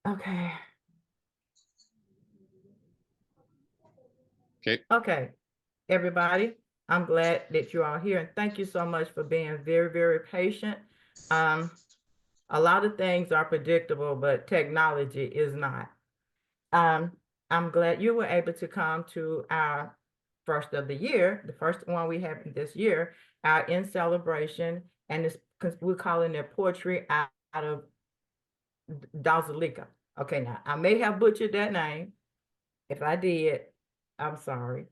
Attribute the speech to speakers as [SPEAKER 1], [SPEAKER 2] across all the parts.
[SPEAKER 1] Okay.
[SPEAKER 2] Okay.
[SPEAKER 1] Okay, everybody, I'm glad that you're all here, and thank you so much for being very, very patient. A lot of things are predictable, but technology is not. I'm glad you were able to come to our first of the year, the first one we have this year, our in celebration, and it's because we're calling it poetry out of Dzaleka. Okay, now I may have butchered that name. If I did, I'm sorry.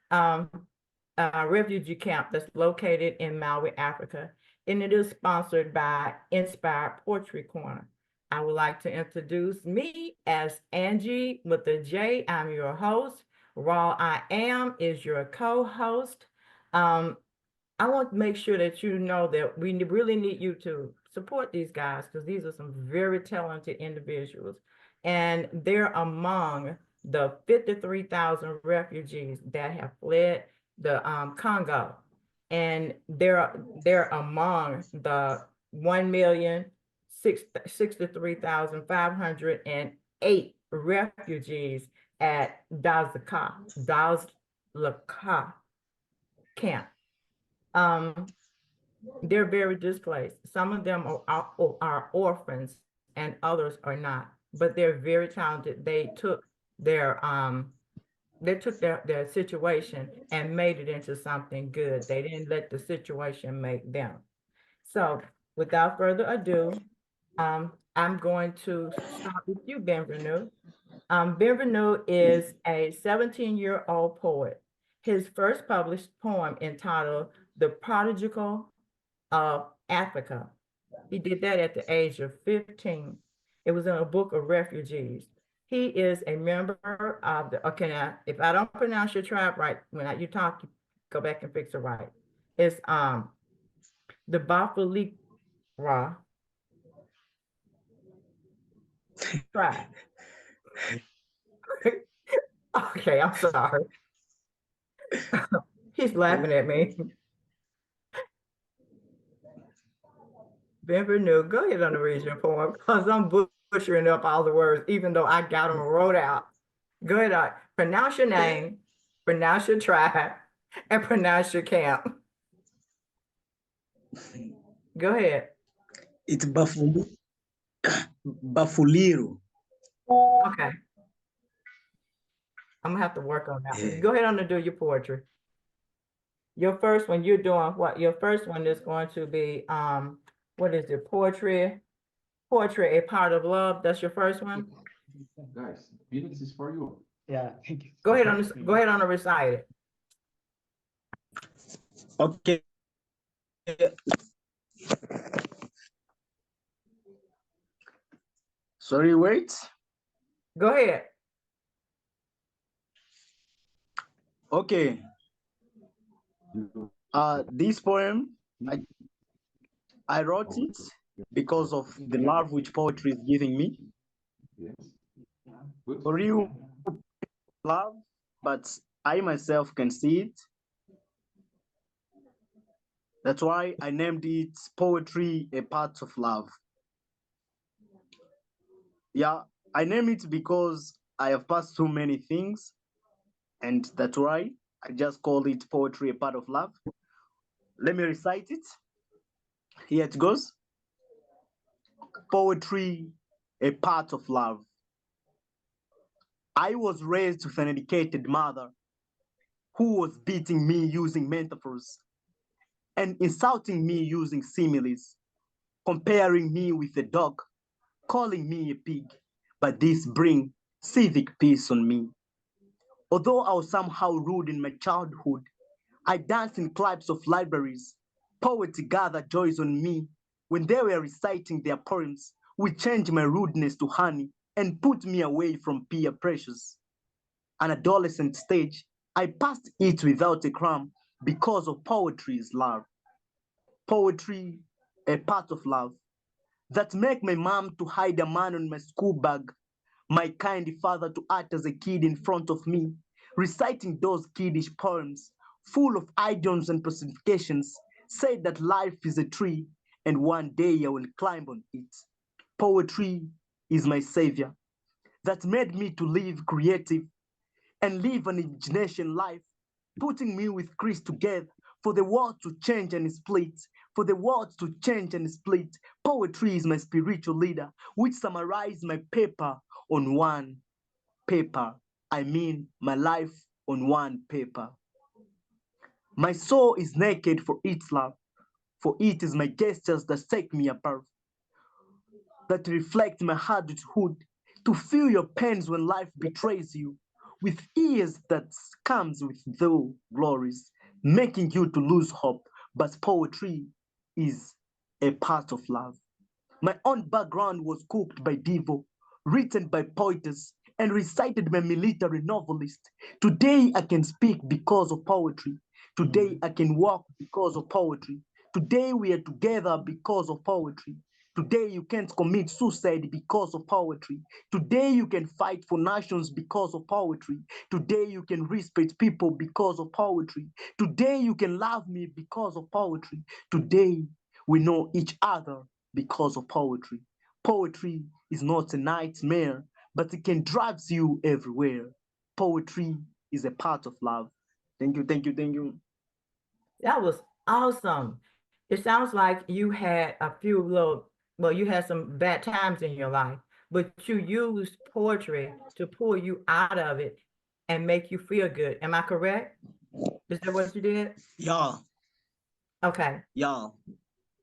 [SPEAKER 1] Um, a refugee camp that's located in Malawi, Africa, and it is sponsored by Inspired Poetry Corner. I would like to introduce me as Angie with the J. I'm your host. Raw I Am is your co-host. Um, I want to make sure that you know that we really need you to support these guys because these are some very talented individuals. And they're among the 53,000 refugees that have fled the Congo. And they're among the 1,063,508 refugees at Dzaleka camp. They're very displaced. Some of them are orphans and others are not, but they're very talented. They took their situation and made it into something good. They didn't let the situation make them. So without further ado, I'm going to start with you, Bienvenue. Bienvenue is a 17-year-old poet. His first published poem entitled The Prodigal of Africa. He did that at the age of 15. It was in a book of refugees. He is a member of the, okay, now, if I don't pronounce your tribe right, when you talk, you go back and fix it right. It's the Bafulira tribe. Okay, I'm sorry. He's laughing at me. Bienvenue, go ahead on the read your poem because I'm butchering up all the words, even though I got them wrote out. Go ahead, pronounce your name, pronounce your tribe, and pronounce your camp. Go ahead.
[SPEAKER 3] It's Bafuliro.
[SPEAKER 1] Okay. I'm gonna have to work on that one. Go ahead on and do your poetry. Your first one, you're doing what? Your first one is going to be what is it? Poetry, a part of love. That's your first one.
[SPEAKER 4] Guys, minutes is for you.
[SPEAKER 3] Yeah, thank you.
[SPEAKER 1] Go ahead on and recite it.
[SPEAKER 3] Okay. Sorry, wait.
[SPEAKER 1] Go ahead.
[SPEAKER 3] Okay. This poem, I wrote it because of the love which poetry is giving me.
[SPEAKER 4] Yes.
[SPEAKER 3] For you, love, but I myself can see it. That's why I named it Poetry, a Part of Love. Yeah, I name it because I have passed through many things, and that's why I just called it Poetry, a Part of Love. Let me recite it. Here it goes. Poetry, a part of love. I was raised with an educated mother who was beating me using metaphors and insulting me using similes, comparing me with a dog, calling me a pig, but this bring civic peace on me. Although I was somehow rude in my childhood, I danced in clubs of libraries. Poets gathered joys on me when they were reciting their poems, which changed my rudeness to honey and put me away from peer pressures. An adolescent stage, I passed it without a crumb because of poetry's love. Poetry, a part of love, that make my mom to hide a man on my school bag, my kind father to act as a kid in front of me, reciting those kiddish poems full of idioms and personifications, said that life is a tree and one day I will climb on it. Poetry, is my savior that made me to live creative and live an imagination life, putting me with Chris together for the world to change and split, for the world to change and split. Poetry is my spiritual leader, which summarizes my paper on one paper. I mean, my life on one paper. My soul is naked for its love, for it is my gestures that set me apart, that reflect my adulthood, to feel your pains when life betrays you, with ears that comes with though glories, making you to lose hope. But poetry is a part of love. My own background was cooked by Devo, written by poetess, and recited by military novelists. Today I can speak because of poetry. Today I can walk because of poetry. Today we are together because of poetry. Today you can't commit suicide because of poetry. Today you can fight for nations because of poetry. Today you can respect people because of poetry. Today you can love me because of poetry. Today we know each other because of poetry. Poetry is not a nightmare, but it can drive you everywhere. Poetry is a part of love. Thank you, thank you, thank you.
[SPEAKER 1] That was awesome. It sounds like you had a few little, well, you had some bad times in your life, but you used poetry to pull you out of it and make you feel good. Am I correct? Is that what you did?
[SPEAKER 3] Yeah,
[SPEAKER 1] Okay.
[SPEAKER 3] yeah.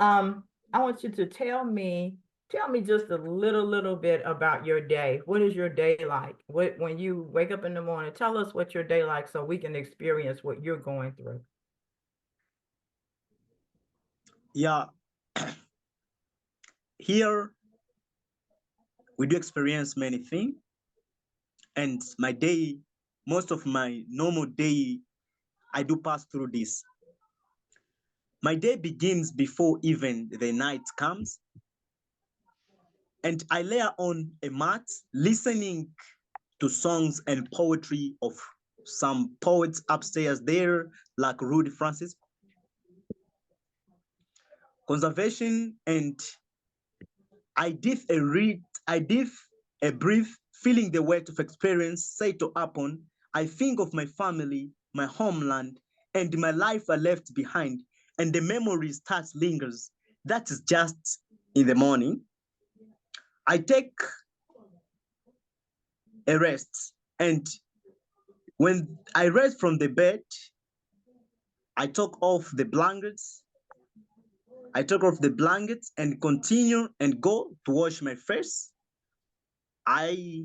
[SPEAKER 1] I want you to tell me just a little bit about your day. What is your day like? When you wake up in the morning, tell us what your day like so we can experience what you're going through.
[SPEAKER 3] Yeah. Here we do experience many things, and my day, most of my normal day, I do pass through this. My day begins before even the night comes, and I layer on a mat, listening to songs and poetry of some poets upstairs there, like Ruth Francis. Conservation, and I did a brief, feeling the weight of experience settle upon. I think of my family, my homeland, and my life I left behind, and the memory starts lingers. That is just in the morning. I take a rest, and when I rise from the bed, I take off the blankets. I take off the blankets and continue and go to wash my face. I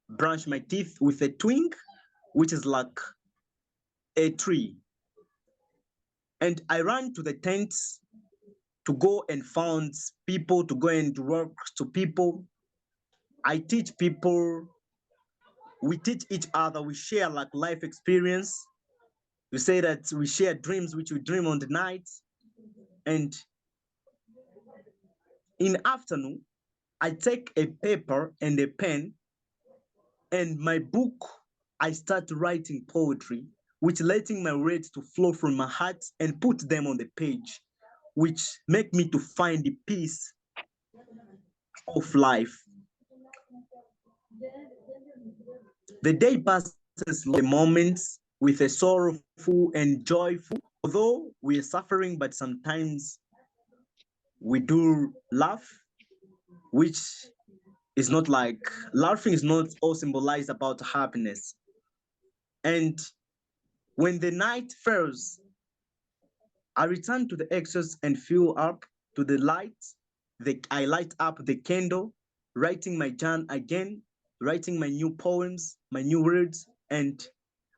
[SPEAKER 3] brush my teeth with a twig, which is like a tree. And I run to the tents to go and find people, to go and work to people. I teach people, we teach each other, we share like life experience. We say that we share dreams which we dream on the night. And in the afternoon, I take a paper and a pen and my book, I start writing poetry, which letting my words to flow from my heart and put them on the page, which make me to find the peace of life. The day passes the moments with a sorrowful and joyful, although we are suffering, but sometimes we do laugh, which is not like, laughing is not all symbolized about happiness. And when the night falls, I return to the excess and fill up to the light. I light up the candle, writing my journal again, writing my new poems, my new words, and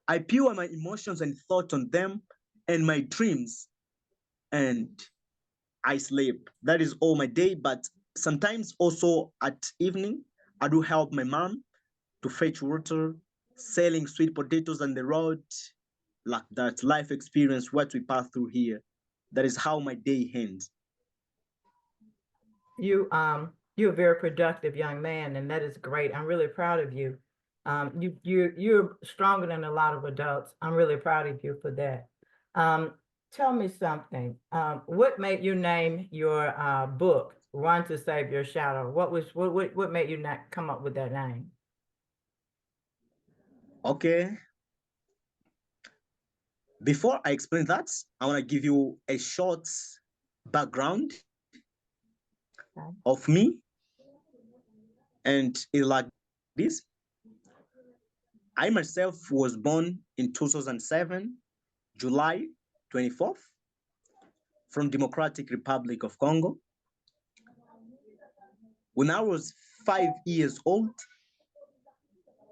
[SPEAKER 3] I pour my emotions and thoughts on them and my dreams, and I sleep. That is all my day, but sometimes also at evening, I do help my mom to fetch water, selling sweet potatoes on the road, like that life experience, what we pass through here. That is how my day ends.
[SPEAKER 1] You're a very productive young man, and that is great. I'm really proud of you. You're stronger than a lot of adults. I'm really proud of you for that. Tell me something. What made you name your book Run to Save Your Shadow? What made you not come up with that name?
[SPEAKER 3] Okay. Before I explain that, I want to give you a short background of me. And it's like this. I myself was born in 2007, July 24th, from Democratic Republic of Congo. When I was 5 years old,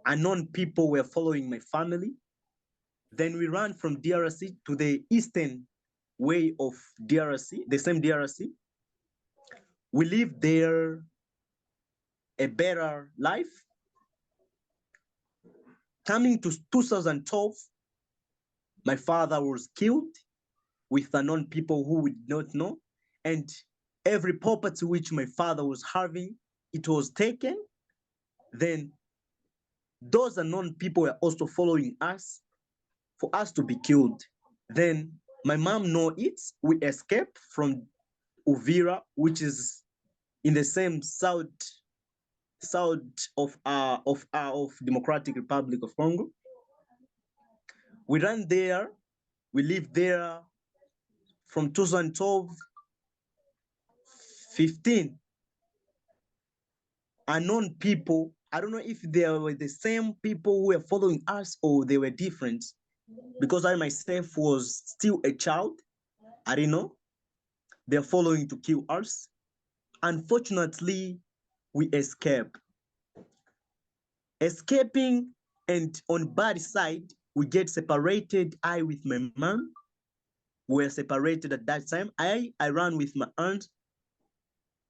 [SPEAKER 3] unknown people were following my family. Then we ran from DRC to the eastern way of DRC, the same DRC. We lived there a better life. Coming to 2012, my father was killed with unknown people who we did not know. And every property which my father was having, it was taken. Then those unknown people were also following us for us to be killed. Then my mom know it. We escaped from Uvira, which is in the same south of Democratic Republic of Congo. We ran there. We lived there from 2012, 15. Unknown people. I don't know if they were the same people who were following us or they were different, because I myself was still a child. I didn't know. They're following to kill us. Unfortunately, we escaped. Escaping, and on bad side, we get separated. I with my mom were separated at that time. I ran with my aunt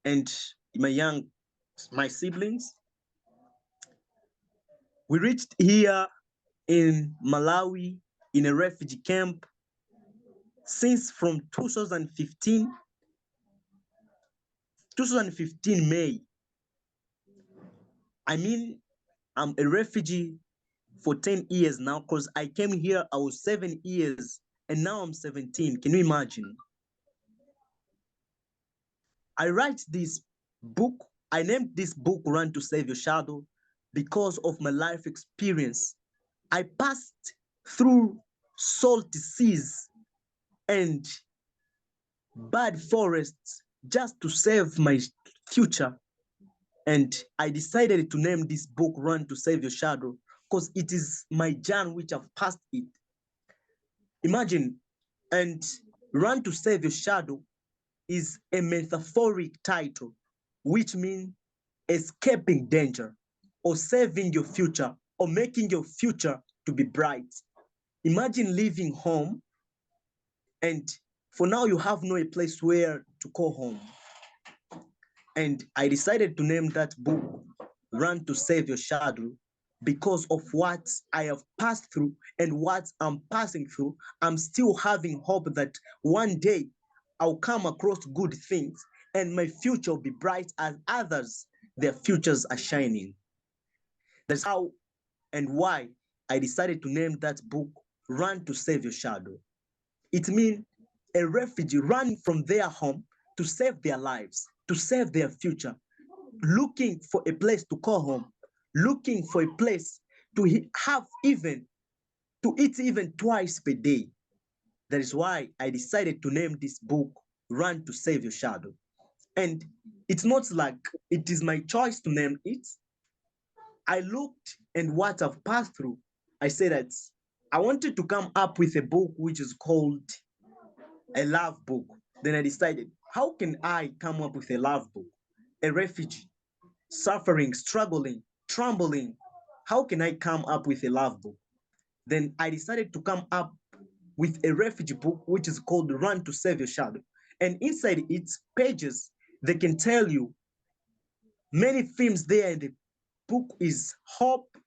[SPEAKER 3] and my siblings. We reached here in Malawi in a refugee camp since from 2015 May. I mean, I'm a refugee for 10 years now, because I came here, I was 7 years, and now I'm 17. Can you imagine? I write this book. I named this book Run to Save Your Shadow because of my life experience. I passed through salty seas and bad forests just to save my future. And I decided to name this book Run to Save Your Shadow because it is my journey which I've passed it. Imagine, and Run to Save Your Shadow is a metaphoric title, which means escaping danger or saving your future or making your future to be bright. Imagine leaving home and for now you have no place where to call home. And I decided to name that book Run to Save Your Shadow because of what I have passed through and what I'm passing through. I'm still having hope that one day I'll come across good things and my future will be bright as others, their futures are shining. That's how and why I decided to name that book Run to Save Your Shadow. It means a refugee running from their home to save their lives, to save their future, looking for a place to call home, looking for a place to eat even twice per day. That is why I decided to name this book Run to Save Your Shadow. And it's not like it is my choice to name it. I looked and what I've passed through. I said that I wanted to come up with a book which is called a love book. Then I decided, how can I come up with a love book? A refugee, suffering, struggling, trembling. How can I come up with a love book? Then I decided to come up with a refugee book, which is called Run to Save Your Shadow. And inside its pages, they can tell you many themes there in the book is hope,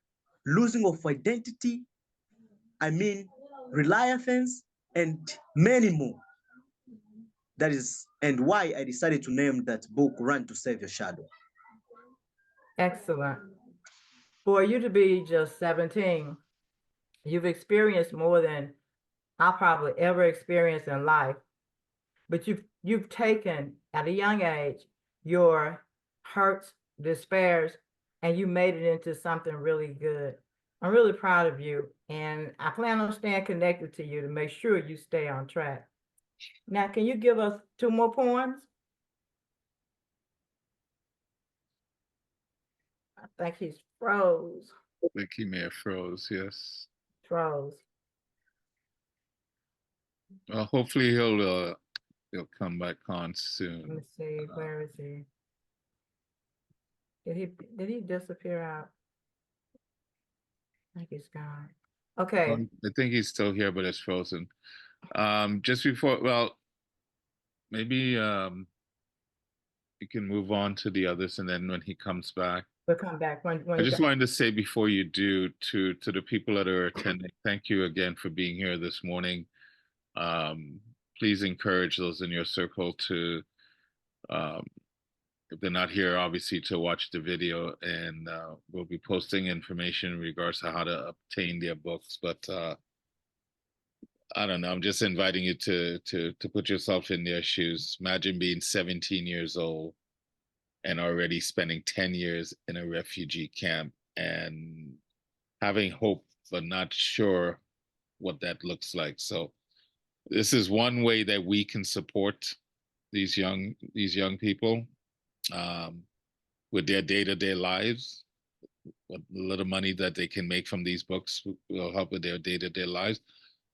[SPEAKER 3] losing of identity, reliance, and many more. That is, and why I decided to name that book Run to Save Your Shadow.
[SPEAKER 1] Excellent. For you to be just 17, you've experienced more than I probably ever experienced in life. But you've taken, at a young age, your hurts, despairs, and you made it into something really good. I'm really proud of you, and I plan on staying connected to you to make sure you stay on track. Now, can you give us 2 more poems? I think he's froze.
[SPEAKER 2] I think he may have froze, yes.
[SPEAKER 1] Froze.
[SPEAKER 2] Well, hopefully he'll come back on soon.
[SPEAKER 1] Let me see, where is he? Did he disappear out? I think he's gone. Okay.
[SPEAKER 2] I think he's still here, but it's frozen. Just before, well, maybe you can move on to the others, and then when he comes back,
[SPEAKER 1] We'll come back when
[SPEAKER 2] I just wanted to say before you do to the people that are attending, thank you again for being here this morning. Please encourage those in your circle to, if they're not here, obviously to watch the video, and we'll be posting information in regards to how to obtain their books. But I don't know, I'm just inviting you to put yourself in their shoes. Imagine being 17 years old and already spending 10 years in a refugee camp and having hope, but not sure what that looks like. So this is one way that we can support these young people with their day-to-day lives. What little money that they can make from these books will help with their day-to-day lives.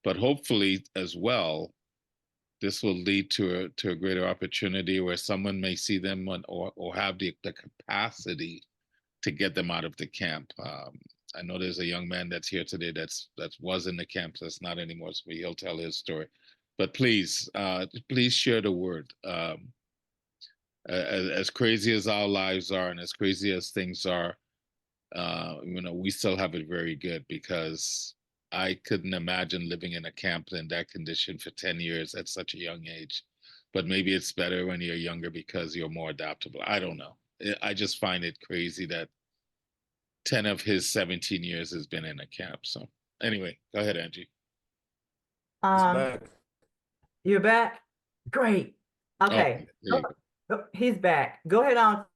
[SPEAKER 2] But hopefully as well, this will lead to a greater opportunity where someone may see them or have the capacity to get them out of the camp. I know there's a young man that's here today that was in the camp, that's not anymore, so he'll tell his story. But please share the word. As crazy as our lives are and as crazy as things are, we still have it very good, because I couldn't imagine living in a camp in that condition for 10 years at such a young age. But maybe it's better when you're younger because you're more adaptable. I don't know. I just find it crazy that 10 of his 17 years has been in a camp. So anyway, go ahead, Angie.
[SPEAKER 1] You're back? Great. Okay. He's back. Go ahead on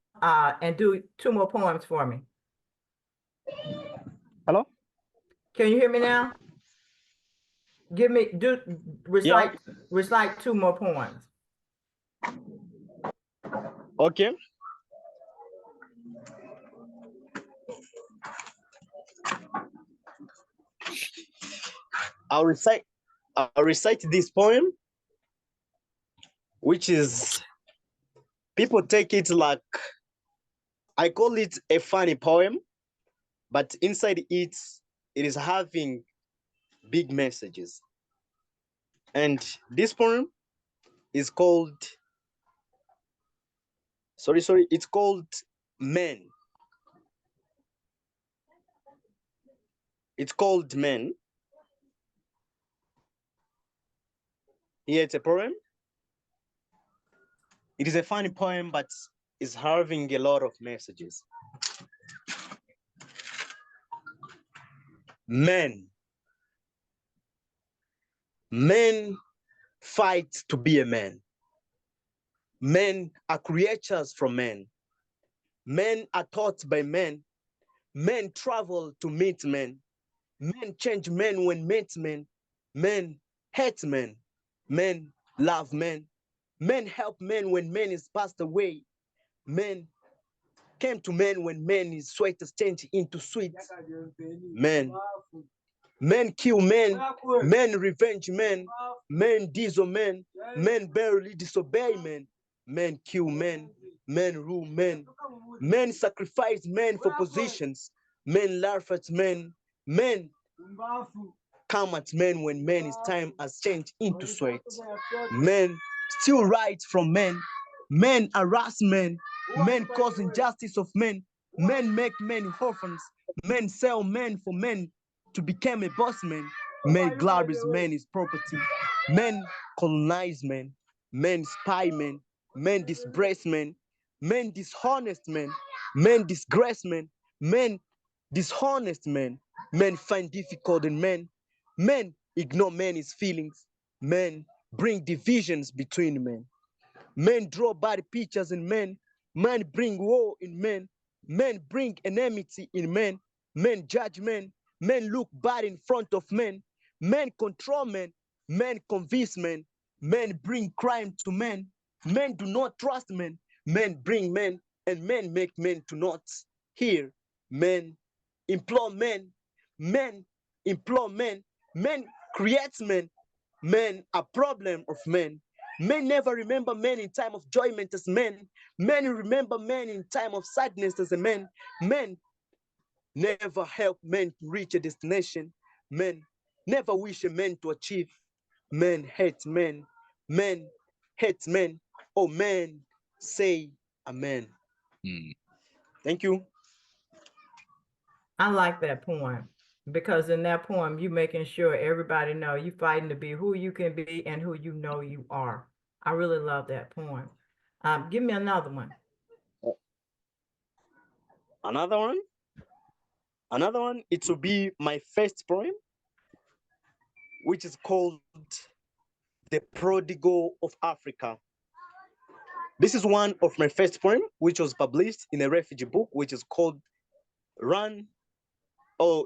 [SPEAKER 1] and do 2 more poems for me.
[SPEAKER 3] Hello?
[SPEAKER 1] Can you hear me now? Recite 2 more poems.
[SPEAKER 3] Okay. I'll recite this poem, which is, people take it like, I call it a funny poem, but inside it is having big messages. And this poem is called, it's called Men. It's called Men. Here it's a poem. It is a funny poem, but it's having a lot of messages. Men. Men fight to be a man. Men are creatures from men. Men are taught by men. Men travel to meet men. Men change men when meet men. Men hate men. Men love men. Men help men when men is passed away. Men came to men when men is sweat is changed into sweet. Men. Men kill men. Men revenge men. Men disown men. Men barely disobey men. Men kill men. Men rule men. Men sacrifice men for positions. Men laugh at men. Men come at men when men's time has changed into sweat. Men steal rights from men. Men harass men. Men cause injustice of men. Men make men orphans. Men sell men for men to become a boss man. Men glorious men is property. Men colonize men. Men spy men. Men disgrace men. Men dishonest men. Men disgrace men. Men dishonest men. Men find difficult in men. Men ignore men's feelings. Men bring divisions between men. Men draw bad pictures in men. Men bring war in men. Men bring enmity in men. Men judge men. Men look bad in front of men. Men control men. Men convince men. Men bring crime to men. Men do not trust men. Men bring men, and men make men to not hear. Men implore men. Men implore men. Men create men. Men are problem of men. Men never remember men in time of enjoyment as men. Men remember men in time of sadness as a man. Men never help men to reach a destination. Men never wish a man to achieve. Men hate men. Men hate men. Oh, men say amen. Thank you.
[SPEAKER 1] I like that poem because in that poem, you making sure everybody know you fighting to be who you can be and who you know you are. I really love that poem. Give me another one.
[SPEAKER 3] Another one? Another one, it will be my first poem, which is called The Prodigal of Africa. This is one of my first poem, which was published in a refugee book, which is called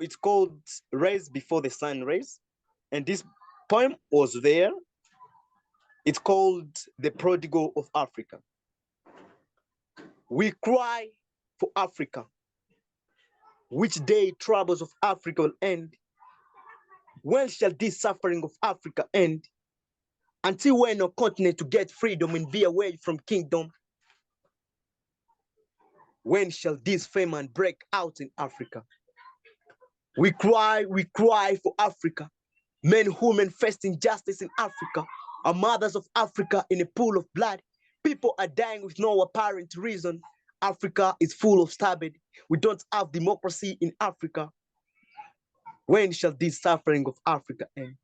[SPEAKER 3] it's called Rise Before the Sun Rise. And this poem was there. It's called The Prodigal of Africa. We cry for Africa. Which day troubles of Africa will end? When shall this suffering of Africa end? Until when a continent to get freedom and be away from kingdom? When shall this famine break out in Africa? We cry for Africa. Men, women face injustice in Africa. Our mothers of Africa in a pool of blood. People are dying with no apparent reason. Africa is full of stupid. We don't have democracy in Africa. When shall this suffering of Africa end?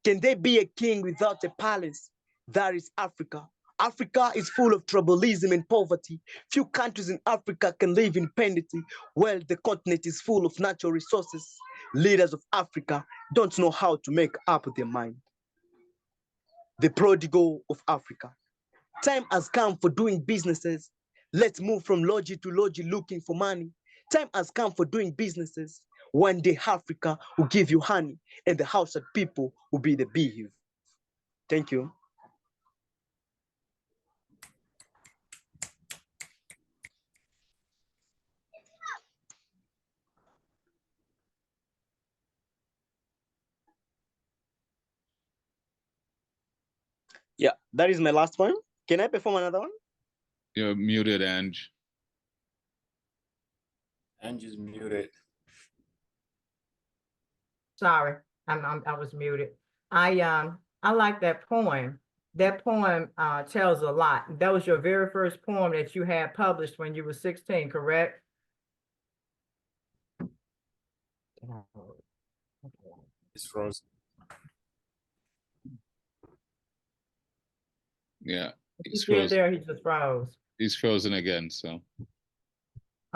[SPEAKER 3] Can there be a king without a palace? That is Africa. Africa is full of tribalism and poverty. Few countries in Africa can live independently, while the continent is full of natural resources. Leaders of Africa don't know how to make up their mind. The prodigal of Africa. Time has come for doing businesses. Let's move from lodge to lodge looking for money. Time has come for doing businesses. One day Africa will give you honey, and the house of people will be the beehive. Thank you. Yeah, that is my last one. Can I perform another one?
[SPEAKER 2] You're muted, Ange.
[SPEAKER 5] Ange is muted.
[SPEAKER 1] Sorry, I was muted. I like that poem. That poem tells a lot. That was your very first poem that you had published when you were 16, correct?
[SPEAKER 5] It's frozen.
[SPEAKER 2] Yeah,
[SPEAKER 1] He's still
[SPEAKER 2] frozen.
[SPEAKER 1] there, he just froze.
[SPEAKER 2] He's frozen again, so.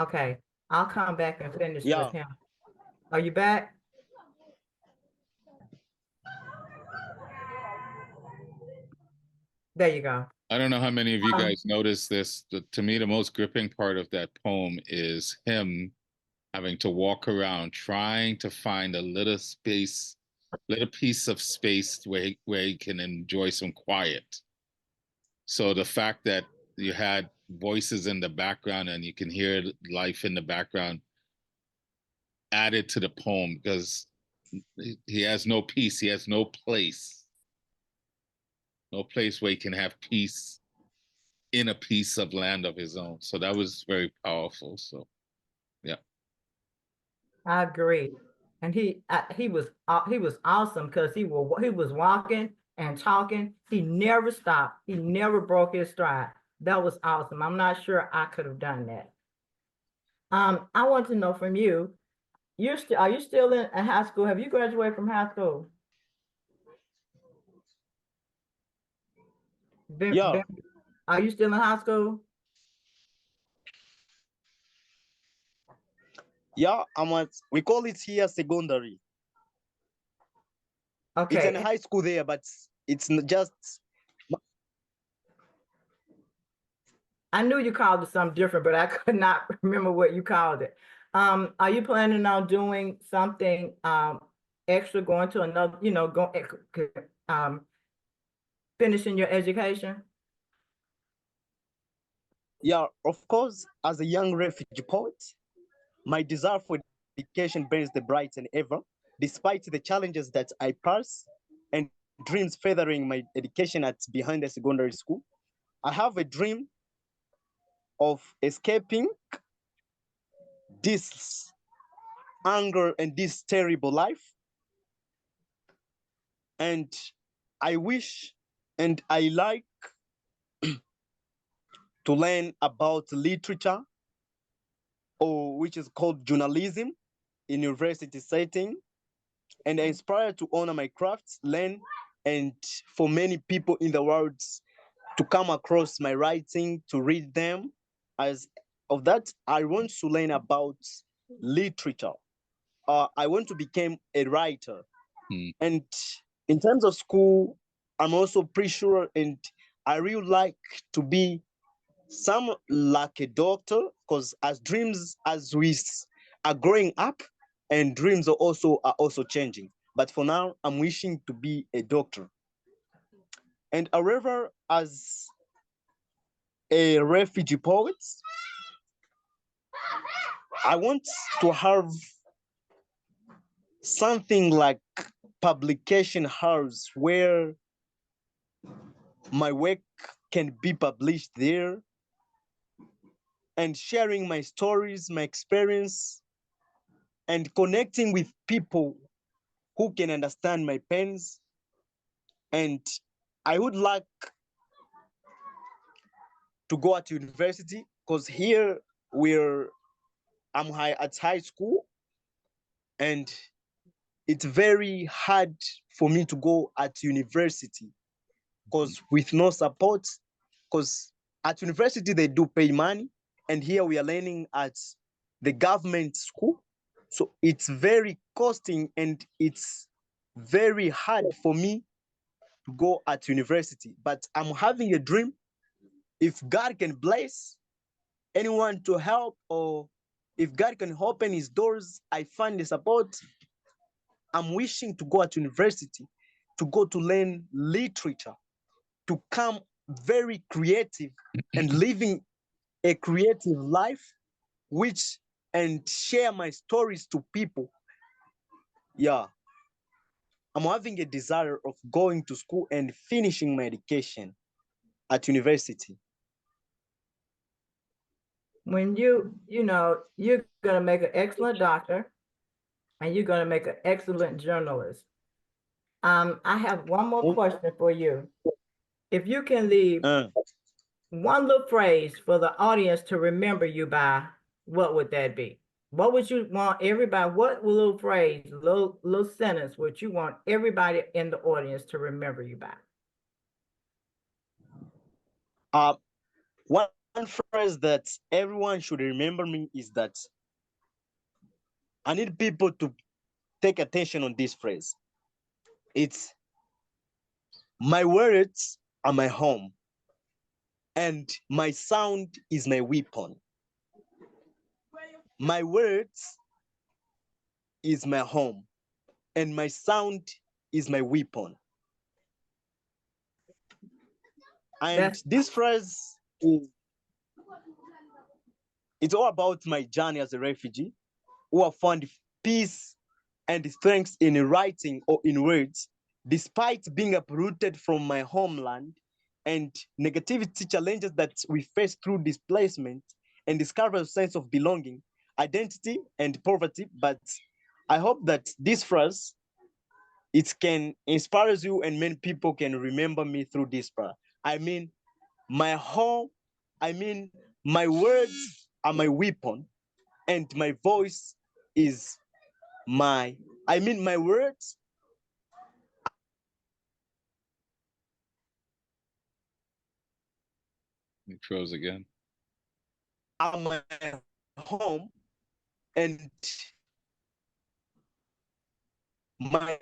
[SPEAKER 1] Okay, I'll come back and finish
[SPEAKER 3] Yeah.
[SPEAKER 1] with him. Are you back? There you go.
[SPEAKER 2] I don't know how many of you guys noticed this. To me, the most gripping part of that poem is him having to walk around trying to find a little space, little piece of space where he can enjoy some quiet. So the fact that you had voices in the background and you can hear life in the background added to the poem, because he has no peace, he has no place where he can have peace in a piece of land of his own. So that was very powerful. So yeah,
[SPEAKER 1] I agree. And he was awesome because he was walking and talking. He never stopped. He never broke his stride. That was awesome. I'm not sure I could have done that. I want to know from you, are you still in high school? Have you graduated from high school?
[SPEAKER 3] Yeah.
[SPEAKER 1] Are you still in high school?
[SPEAKER 3] Yeah, we call it here secondary.
[SPEAKER 1] Okay.
[SPEAKER 3] It's in high school there, but it's just.
[SPEAKER 1] I knew you called it something different, but I could not remember what you called it. Are you planning on doing something extra, going to another, finishing your education?
[SPEAKER 3] Yeah, of course, as a young refugee poet, my desire for education burns the bright than ever, despite the challenges that I pass and dreams furthering my education at behind the secondary school. I have a dream of escaping this anger and this terrible life. And I wish and I like to learn about literature, or which is called journalism in university setting. And I inspire to honor my crafts, learn, and for many people in the world to come across my writing, to read them. As of that, I want to learn about literature. I want to become a writer. And in terms of school, I'm also pretty sure, and I really like to be some like a doctor, because as we are growing up, and dreams are also changing. But for now, I'm wishing to be a doctor. And however, as a refugee poet, I want to have something like publication house where my work can be published there, and sharing my stories, my experience, and connecting with people who can understand my pens. And I would like to go at university, because here at high school, and it's very hard for me to go at university, because with no support, because at university they do pay money, and here we are learning at the government school. So it's very costing, and it's very hard for me to go at university. But I'm having a dream. If God can bless anyone to help, or if God can open his doors, I find the support. I'm wishing to go at university, to go to learn literature, to come very creative and living a creative life, and share my stories to people. Yeah, I'm having a desire of going to school and finishing my education at university.
[SPEAKER 1] When you're gonna make an excellent doctor, and you're gonna make an excellent journalist. I have one more question for you. If you can leave one little phrase for the audience to remember you by, what would that be? What would you want everybody, what little phrase, little sentence would you want everybody in the audience to remember you by?
[SPEAKER 3] One phrase that everyone should remember me is that I need people to take attention on this phrase. It's, my words are my home, and my sound is my weapon. My words is my home, and my sound is my weapon. And this phrase it's all about my journey as a refugee, who have found peace and strength in writing or in words, despite being uprooted from my homeland and negativity challenges that we face through displacement, and discover a sense of belonging, identity, and poverty. But I hope that this phrase, it can inspire you, and many people can remember me through this phrase. I mean, my home, my words are my weapon, and my voice is my words
[SPEAKER 2] It froze again.
[SPEAKER 3] are my home, and my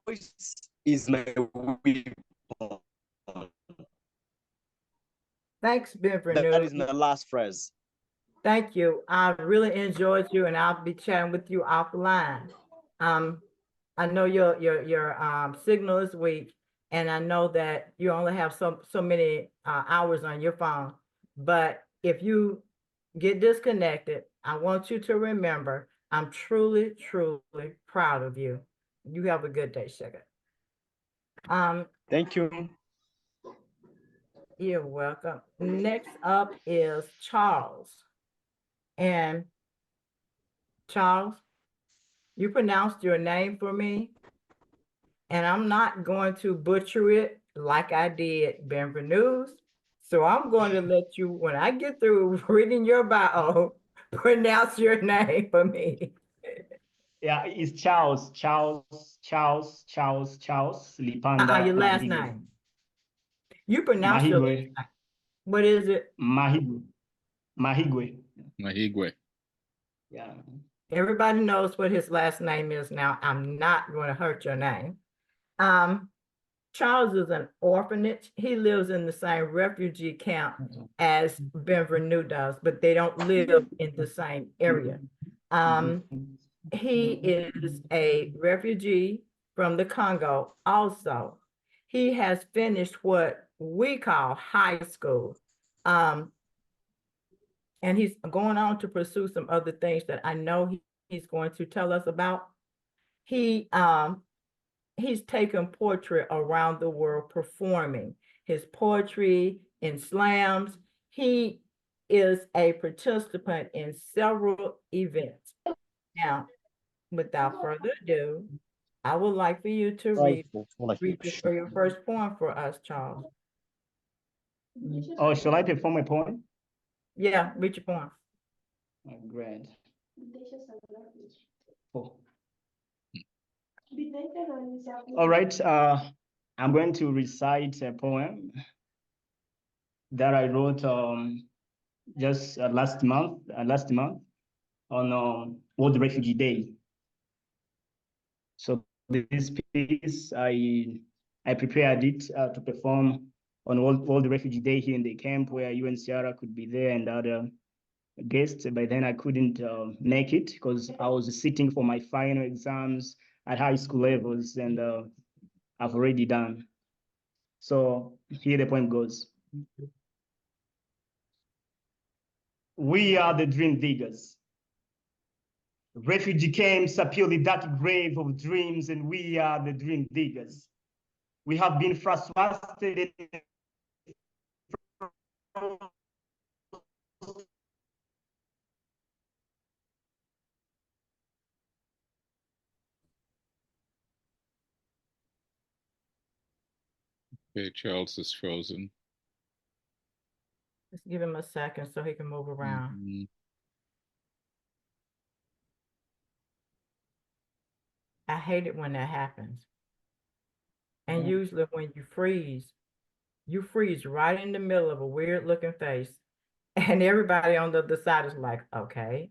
[SPEAKER 3] voice is my weapon.
[SPEAKER 1] Thanks,
[SPEAKER 3] That
[SPEAKER 1] Benvenu.
[SPEAKER 3] is the last phrase.
[SPEAKER 1] Thank you. I really enjoyed you, and I'll be chatting with you offline. I know your signal is weak, and I know that you only have so many hours on your phone. But if you get disconnected, I want you to remember I'm truly, truly proud of you. You have a good day, Sugar.
[SPEAKER 3] Thank you.
[SPEAKER 1] You're welcome. Next up is Charles. And Charles, you pronounced your name for me, and I'm not going to butcher it like I did Benvenues. So I'm going to let you, when I get through reading your bio, pronounce your name for me.
[SPEAKER 6] Yeah, it's Charles, Lipanda,
[SPEAKER 1] Your last
[SPEAKER 6] Mahigwe.
[SPEAKER 1] name. You pronounce your last name. What is it?
[SPEAKER 6] Mahigwe.
[SPEAKER 2] Mahigwe.
[SPEAKER 6] Yeah.
[SPEAKER 1] Everybody knows what his last name is now. I'm not going to hurt your name. Charles is an orphanage. He lives in the same refugee camp as Benvenu does, but they don't live in the same area. He is a refugee from the Congo also. He has finished what we call high school. And he's going on to pursue some other things that I know he's going to tell us about. He's taken poetry around the world performing his poetry in slams. He is a participant in several events. Now, without further ado, I would like for you to read your first poem for us, Charles.
[SPEAKER 6] Oh, shall I perform a poem?
[SPEAKER 1] Yeah, read your poem.
[SPEAKER 6] Oh, great. Oh. All right, I'm going to recite a poem that I wrote just last month on World Refugee Day. So this piece, I prepared it to perform on World Refugee Day here in the camp where UNHCR could be there and other guests, but then I couldn't make it because I was sitting for my final exams at high school levels, and I've already done. So here the poem goes. We are the dream diggers. Refugee camps appeal the dark grave of dreams, and we are the dream diggers. We have been frustrated
[SPEAKER 2] Okay, Charles is frozen.
[SPEAKER 1] Let's give him a second so he can move around.
[SPEAKER 2] Mm-hmm.
[SPEAKER 1] I hate it when that happens. And usually when you freeze right in the middle of a weird looking face. And everybody on the other side is like, okay.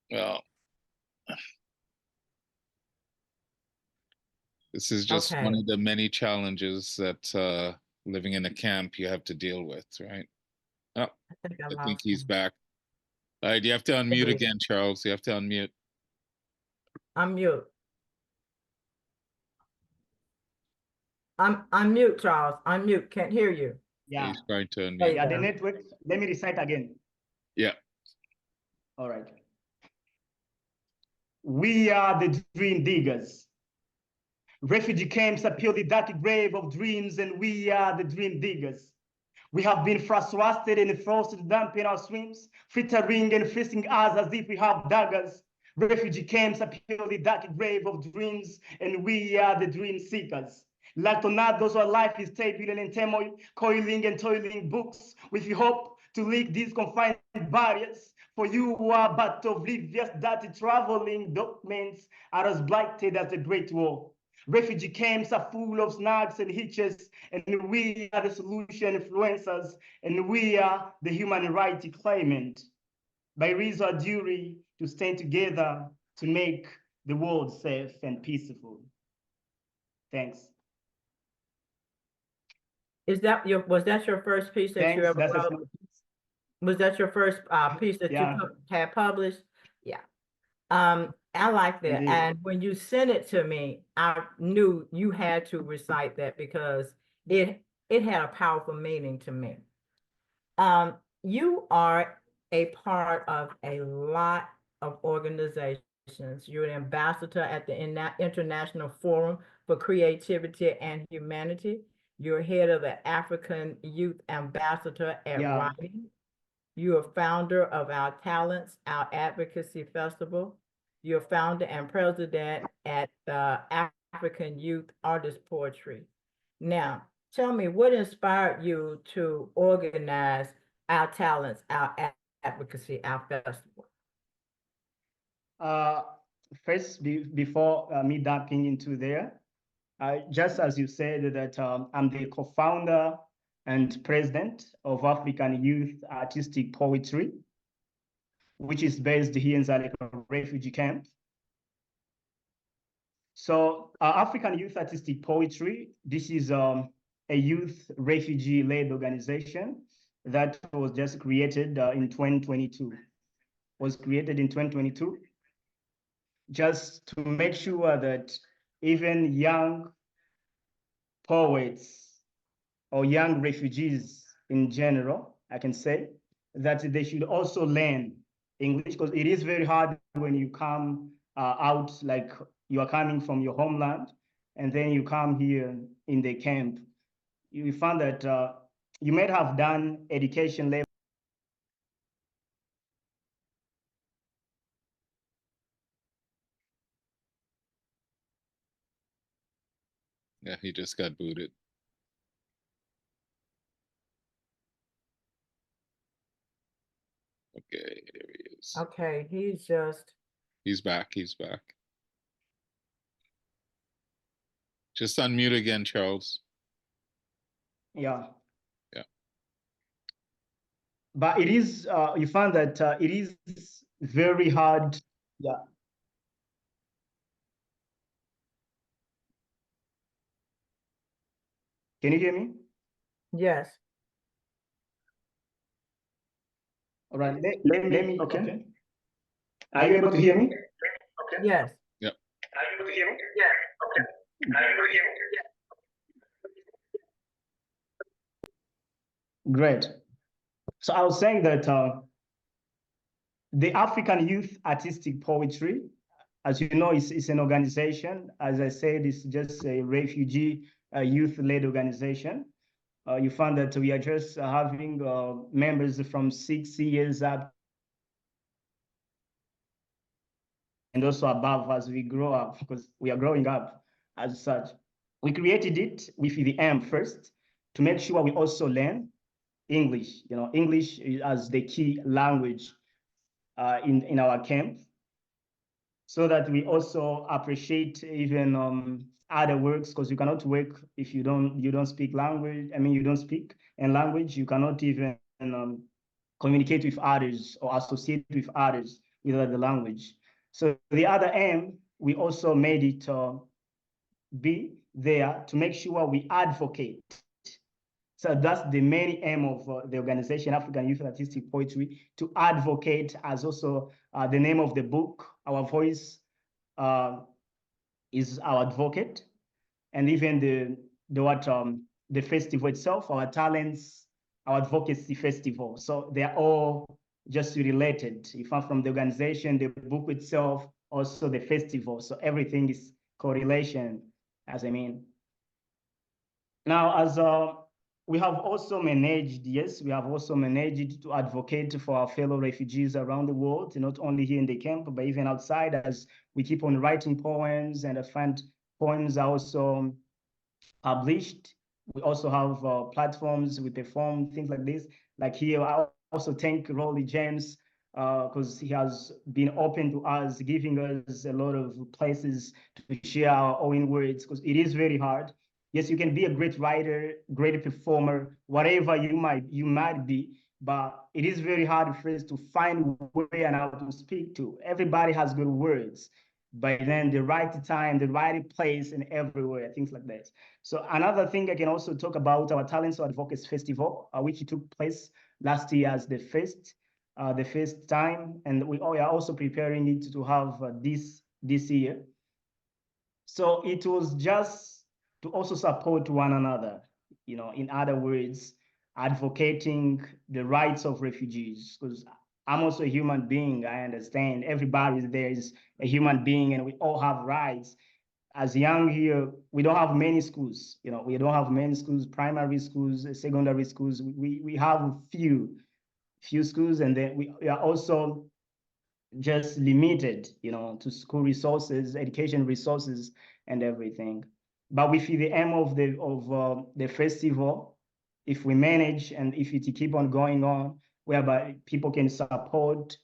[SPEAKER 2] Well, this is just one of the many challenges that living in a camp you have to deal with, right? Oh, I think he's back. All right, you have to unmute again, Charles. You have to unmute.
[SPEAKER 1] Unmute. Unmute, Charles. Unmute. Can't hear you.
[SPEAKER 6] Yeah.
[SPEAKER 2] He's trying to unmute.
[SPEAKER 6] Yeah, the network. Let me recite again.
[SPEAKER 2] Yeah.
[SPEAKER 6] All right. We are the dream diggers. Refugee camps appeal the dark grave of dreams, and we are the dream diggers. We have been frustrated and forced to dump in our swims, frittering and freezing us as if we have daggers. Refugee camps appeal the dark grave of dreams, and we are the dream seekers. Like tornadoes, our life is turbulent and turmoil, coiling and toiling books with hope to leak these confined barriers. For you who are but oblivious that traveling documents are as blighted as the Great War. Refugee camps are full of snags and hitches, and we are the solution influencers, and we are the human rights claimant. By reason our duty to stand together to make the world safe and peaceful. Thanks.
[SPEAKER 1] Is that was that your first piece that you
[SPEAKER 6] Thanks.
[SPEAKER 1] ever
[SPEAKER 6] That's a
[SPEAKER 1] wrote?
[SPEAKER 6] small piece.
[SPEAKER 1] Was that your first piece that
[SPEAKER 6] Yeah.
[SPEAKER 1] you had published? Yeah. I like that.
[SPEAKER 6] Indeed.
[SPEAKER 1] And when you sent it to me, I knew you had to recite that because it had a powerful meaning to me. You are a part of a lot of organizations. You're an ambassador at the International Forum for Creativity and Humanity. You're head of the African Youth Ambassador at
[SPEAKER 6] Yeah.
[SPEAKER 1] Writing. You're a founder of Our Talents, Our Advocacy Festival. You're founder and president at the African Youth Artist Poetry. Now, tell me, what inspired you to organize Our Talents, Our Advocacy, Our Festival?
[SPEAKER 6] First, before me diving into there, just as you said that I'm the co-founder and president of African Youth Artistic Poetry, which is based here in Dzaleka Refugee Camp. So African Youth Artistic Poetry, this is a youth refugee-led organization that was just created in 2022. Was created in 2022 just to make sure that even young poets or young refugees in general, I can say, that they should also learn English, because it is very hard when you come out, like you are coming from your homeland, and then you come here in the camp. You find that you might have done education level.
[SPEAKER 2] Yeah, he just got booted. Okay, there he is.
[SPEAKER 1] Okay,
[SPEAKER 2] He's back. He's back. Just unmute again, Charles.
[SPEAKER 6] Yeah.
[SPEAKER 2] Yeah.
[SPEAKER 6] But it is, you find that it is very hard. Yeah. Can you hear me?
[SPEAKER 1] yes.
[SPEAKER 6] All right, let me, okay. Are you able to hear me? Okay.
[SPEAKER 1] Yes.
[SPEAKER 2] Yep.
[SPEAKER 6] Are you able to hear me? Yeah. Okay. Are you able to hear me? Yeah. Great. So I was saying that the African Youth Artistic Poetry, as you know, is an organization. As I said, it's just a refugee youth-led organization. You find that we are just having members from 6 years up and also above as we grow up, because we are growing up as such. We created it with the aim first to make sure we also learn English, English as the key language in our camp, so that we also appreciate even other works, because you cannot work if you don't speak language. I mean, you don't speak a language, you cannot even communicate with others or associate with others without the language. So the other aim, we also made it be there to make sure we advocate. So that's the main aim of the organization, African Youth Artistic Poetry, to advocate, as also the name of the book, Our Voice is Our Advocate. And even the festival itself, Our Talents, Our Advocacy Festival. So they're all just related. If I'm from the organization, the book itself, also the festival. So everything is correlation, as I mean. Now, as we have also managed, yes, we have also managed to advocate for our fellow refugees around the world, not only here in the camp, but even outside, as we keep on writing poems, and I find poems are also published. We also have platforms, we perform things like this. Like here, I also thank Rolly James, because he has been open to us, giving us a lot of places to share our own words, because it is very hard. Yes, you can be a great writer, great performer, whatever you might be, but it is very hard first to find where and how to speak to. Everybody has good words, by then the right time, the right place, and everywhere, things like that. So another thing I can also talk about our Talents Advocates Festival, which took place last year as the first time, and we are also preparing it to have this year. So it was just to also support one another, you know, in other words, advocating the rights of refugees, because I'm also a human being. I understand everybody there is a human being and we all have rights. As young here, we don't have many schools, you know, we don't have many schools, primary schools, secondary schools. We have few schools, and then we are also just limited, you know, to school resources, education resources, and everything. But with the aim of the festival, if we manage and if it keep on going on, whereby people can support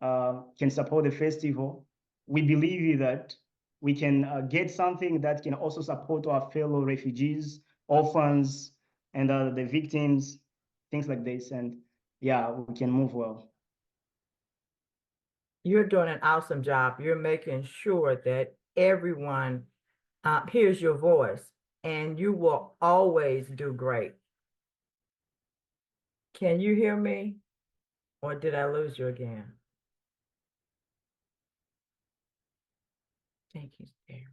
[SPEAKER 6] the festival, we believe that we can get something that can also support our fellow refugees, orphans, and the victims, things like this. And yeah, we can move well.
[SPEAKER 1] You're doing an awesome job. You're making sure that everyone hears your voice, and you will always do great. Can you hear me? Or did I lose you again? I think he's there.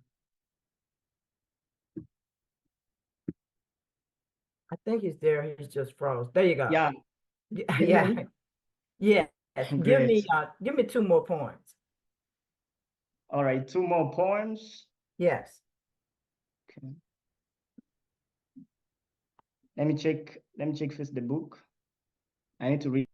[SPEAKER 1] I think he's there. He's just froze. There you go.
[SPEAKER 6] Yeah.
[SPEAKER 1] Yeah. Yeah.
[SPEAKER 6] Great.
[SPEAKER 1] Give me 2 more points.
[SPEAKER 6] All right, 2 more poems.
[SPEAKER 1] Yes.
[SPEAKER 6] Okay. Let me check first the book. I need to read.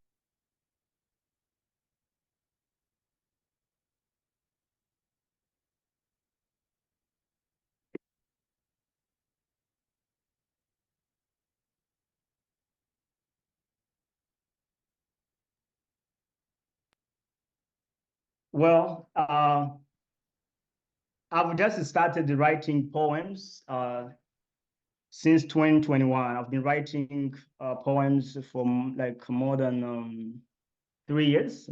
[SPEAKER 6] Well, I've just started writing poems since 2021. I've been writing poems for like more than 3 years,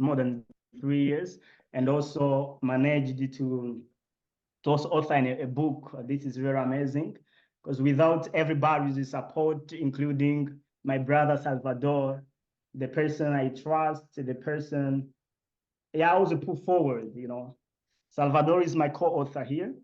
[SPEAKER 6] and also managed to also author a book. This is very amazing, because without everybody's support, including my brother Salvator, the person I trust, the person I also put forward, you know. Salvador is my co-author here.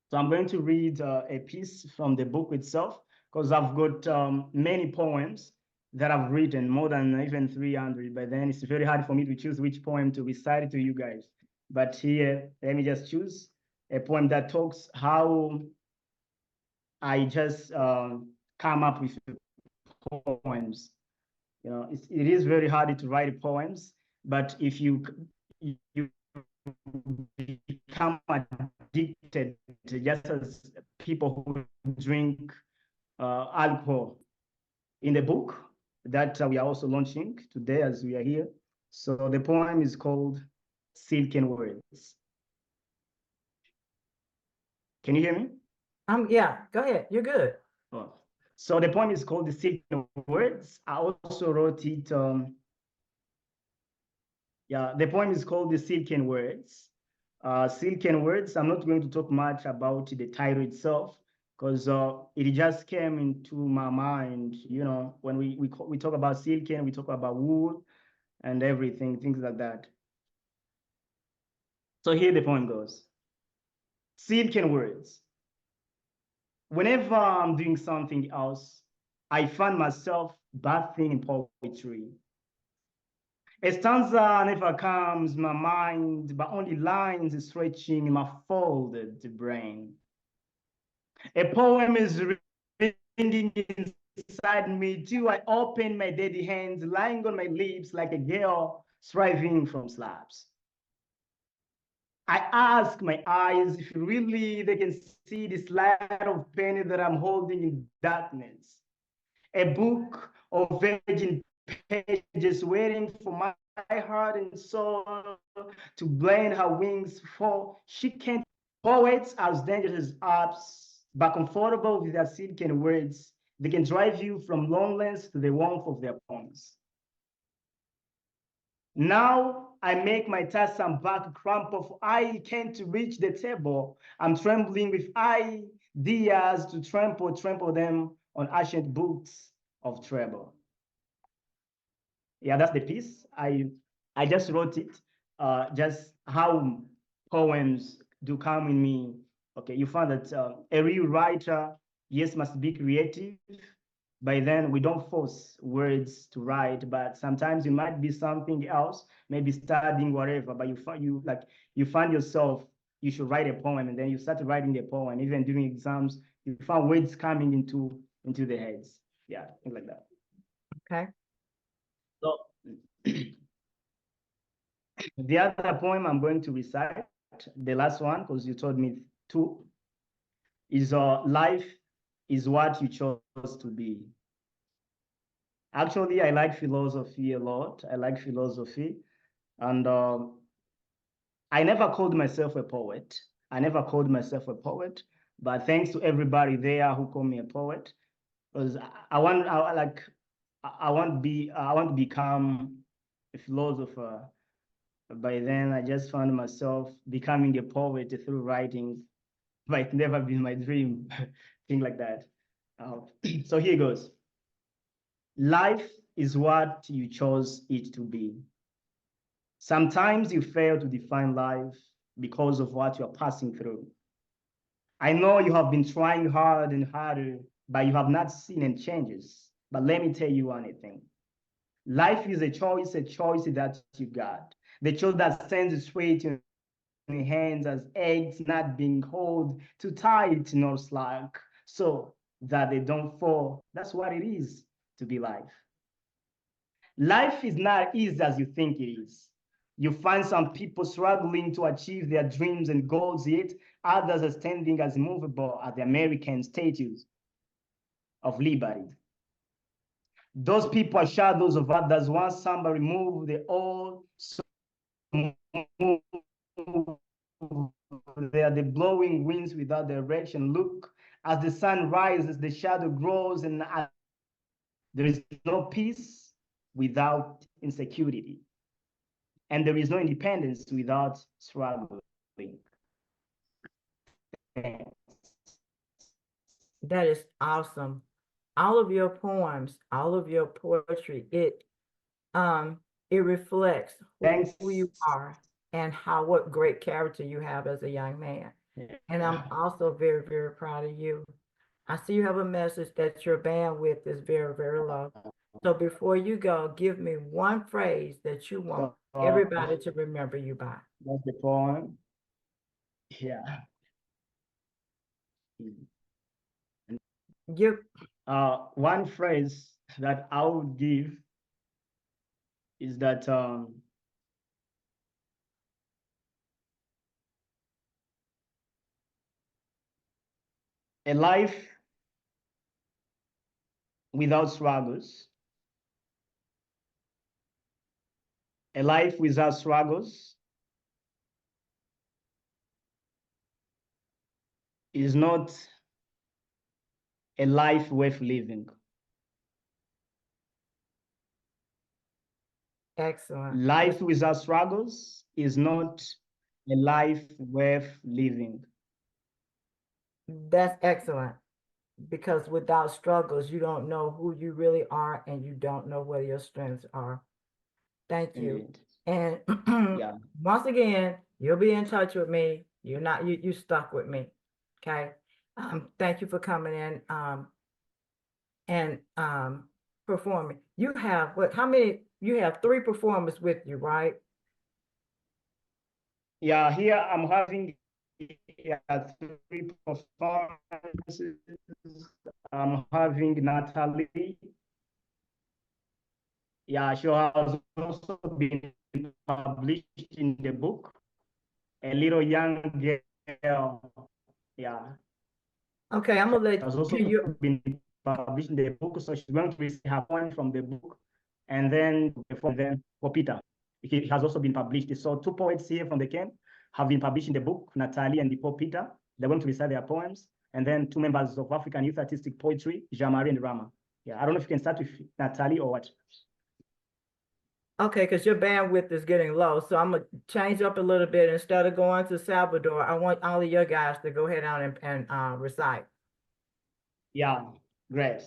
[SPEAKER 6] So I'm going to read a piece from the book itself, because I've got many poems that I've written, more than even 300, but then it's very hard for me to choose which poem to recite to you guys. But here, let me just choose a poem that talks how I just come up with poems. You know, it is very hard to write poems, but if you become addicted, just as people who drink alcohol. In the book that we are also launching today as we are here. So the poem is called Silken Words. Can you hear me?
[SPEAKER 1] Yeah, go ahead. You're good.
[SPEAKER 6] Oh. So the poem is called The Silken Words. I also wrote it. Yeah, the poem is called The Silken Words. Silken Words, I'm not going to talk much about the title itself, because it just came into my mind, you know, when we talk about silken, we talk about wool and everything, things like that. So here the poem goes. Silken Words. Whenever I'm doing something else, I find myself bathing in poetry. A stanza never comes my mind, but only lines stretching my folded brain. A poem is ringing inside me till I open my dirty hands, lying on my lips like a girl striving from slabs. I ask my eyes if really they can see this light of pain that I'm holding in darkness. A book of virgin pages waiting for my heart and soul to blend her wings, for she can't. Poets are as dangerous as apes, but comfortable with their silken words. They can drive you from loneliness to the warmth of their poems. Now I make my task and back cramp of I can't reach the table. I'm trembling with ideas to trample them on ancient books of treble. Yeah, that's the piece. I just wrote it. Just how poems do come in me. Okay, you find that a real writer, yes, must be creative. By then, we don't force words to write, but sometimes it might be something else, maybe studying whatever. But you find yourself, you should write a poem, and then you start writing the poem. Even during exams, you find words coming into the heads. Yeah, things like that.
[SPEAKER 1] Okay.
[SPEAKER 6] So the other poem I'm going to recite, the last one, because you told me two, is life is what you chose to be. Actually, I like philosophy a lot. I like philosophy. And I never called myself a poet. I never called myself a poet, but thanks to everybody there who call me a poet, because I want to become a philosopher. By then, I just found myself becoming a poet through writing, but it's never been my dream, thing like that. So here goes. Life is what you chose it to be. Sometimes you fail to define life because of what you're passing through. I know you have been trying hard and harder, but you have not seen any changes. But let me tell you one thing. Life is a choice that you got. The choice that stands straight in your hands as eggs not being held too tight nor slack so that they don't fall. That's what it is to be life. Life is not easy as you think it is. You find some people struggling to achieve their dreams and goals, yet others are standing as immovable as the American statues of liberty. Those people are shadows of others. Once somebody removed the old, so they are the blowing winds without direction. Look, as the sun rises, the shadow grows, and there is no peace without insecurity. And there is no independence without struggling.
[SPEAKER 1] That is awesome. All of your poems, all of your poetry, it reflects who you are and what great character you have as a young man. And I'm also very, very proud of you. I see you have a message that your bandwidth is very, very low. So before you go, give me one phrase that you want everybody to remember you by.
[SPEAKER 6] That's the poem. Yeah.
[SPEAKER 1] Give
[SPEAKER 6] one phrase that I would give is that a life without struggles, a life without struggles is not a life worth living.
[SPEAKER 1] excellent.
[SPEAKER 6] Life without struggles is not a life worth living.
[SPEAKER 1] That's excellent. Because without struggles, you don't know who you really are and you don't know where your strengths are. Thank you. And
[SPEAKER 6] Yeah.
[SPEAKER 1] once again, you'll be in touch with me. You're not, you stuck with me. Okay. Thank you for coming in and performing. You have how many? You have 3 performers with you, right?
[SPEAKER 6] Yeah, here I'm having 3 performances. I'm having Nathalie. Yeah, she has also been published in the book. A little young girl. Yeah.
[SPEAKER 1] Okay, I'm gonna let
[SPEAKER 6] has also been published in the book, so she's going to receive her poem from the book, and then for Peter, he has also been published. So 2 poets here from the camp have been published in the book, Nathalie and Peter. They're going to recite their poems, and then 2 members of African Youth Artistic Poetry, Jean-Marie and Rama. Yeah, I don't know if you can start with Nathalie or what.
[SPEAKER 1] Okay, because your bandwidth is getting low, so I'm gonna change up a little bit. Instead of going to Salvador, I want all of your guys to go ahead on and recite.
[SPEAKER 6] Yeah, great.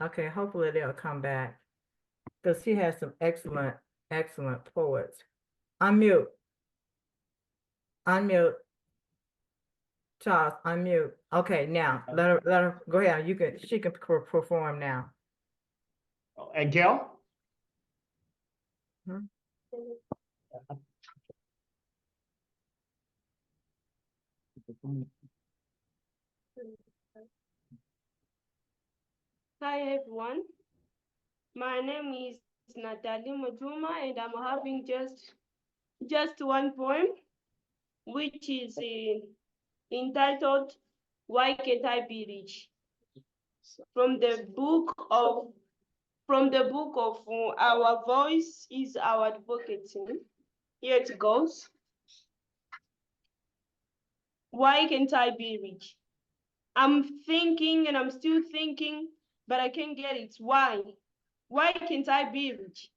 [SPEAKER 1] Okay, hopefully they'll come back because he has some excellent, excellent poets. Unmute. Unmute. Charles, unmute. Okay, now let her go ahead. She can perform now.
[SPEAKER 6] A girl?
[SPEAKER 1] Hmm?
[SPEAKER 7] Hi everyone, my name is Nathalie Mwajuma and I'm having just one poem, which is entitled "Why Can't I Be Rich?" From the book of Our Voice is Our Advocacy. Here it goes. Why can't I be rich? I'm thinking and I'm still thinking, but I can't get it. Why? Why can't I be rich?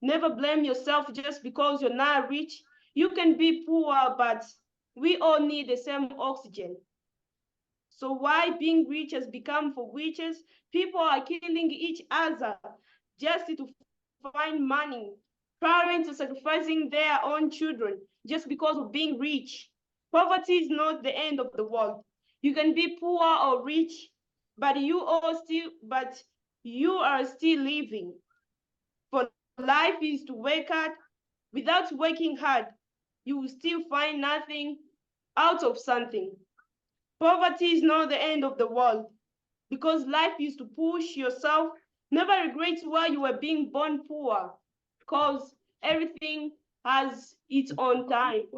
[SPEAKER 7] Never blame yourself just because you're not rich. You can be poor, but we all need the same oxygen. So why being rich has become for witches? People are killing each other just to find money. Parents are sacrificing their own children just because of being rich. Poverty is not the end of the world. You can be poor or rich, but you are still living. For life is to work hard. Without working hard, you will still find nothing out of something. Poverty is not the end of the world because life is to push yourself. Never regret why you were being born poor because everything has its own time.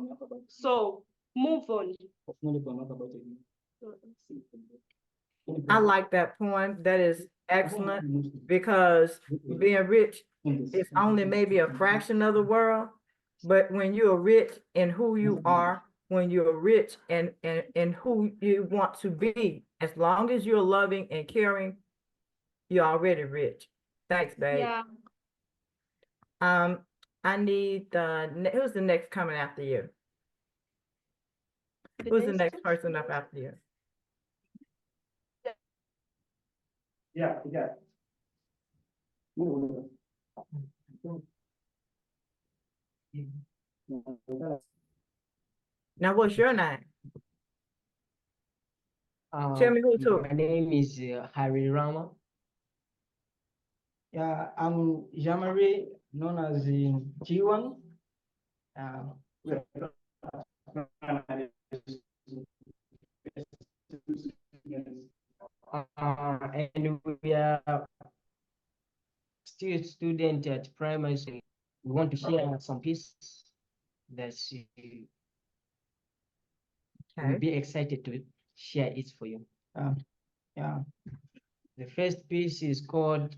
[SPEAKER 7] So move on.
[SPEAKER 1] I like that poem. That is excellent because being rich is only maybe a fraction of the world. But when you're rich in who you are, when you're rich in who you want to be, as long as you're loving and caring, you're already rich. Thanks, babe.
[SPEAKER 7] Yeah.
[SPEAKER 1] I need who's the next coming after you? Who's the next person up after you?
[SPEAKER 6] Yeah.
[SPEAKER 1] Now, what's your name? Tell me who to.
[SPEAKER 8] My name is Hawyrimana. Yeah, I'm Jamari, known as G1. And we are still student at primary school. We want to share some pieces that we'll be excited to share it for you. Yeah. The first piece is called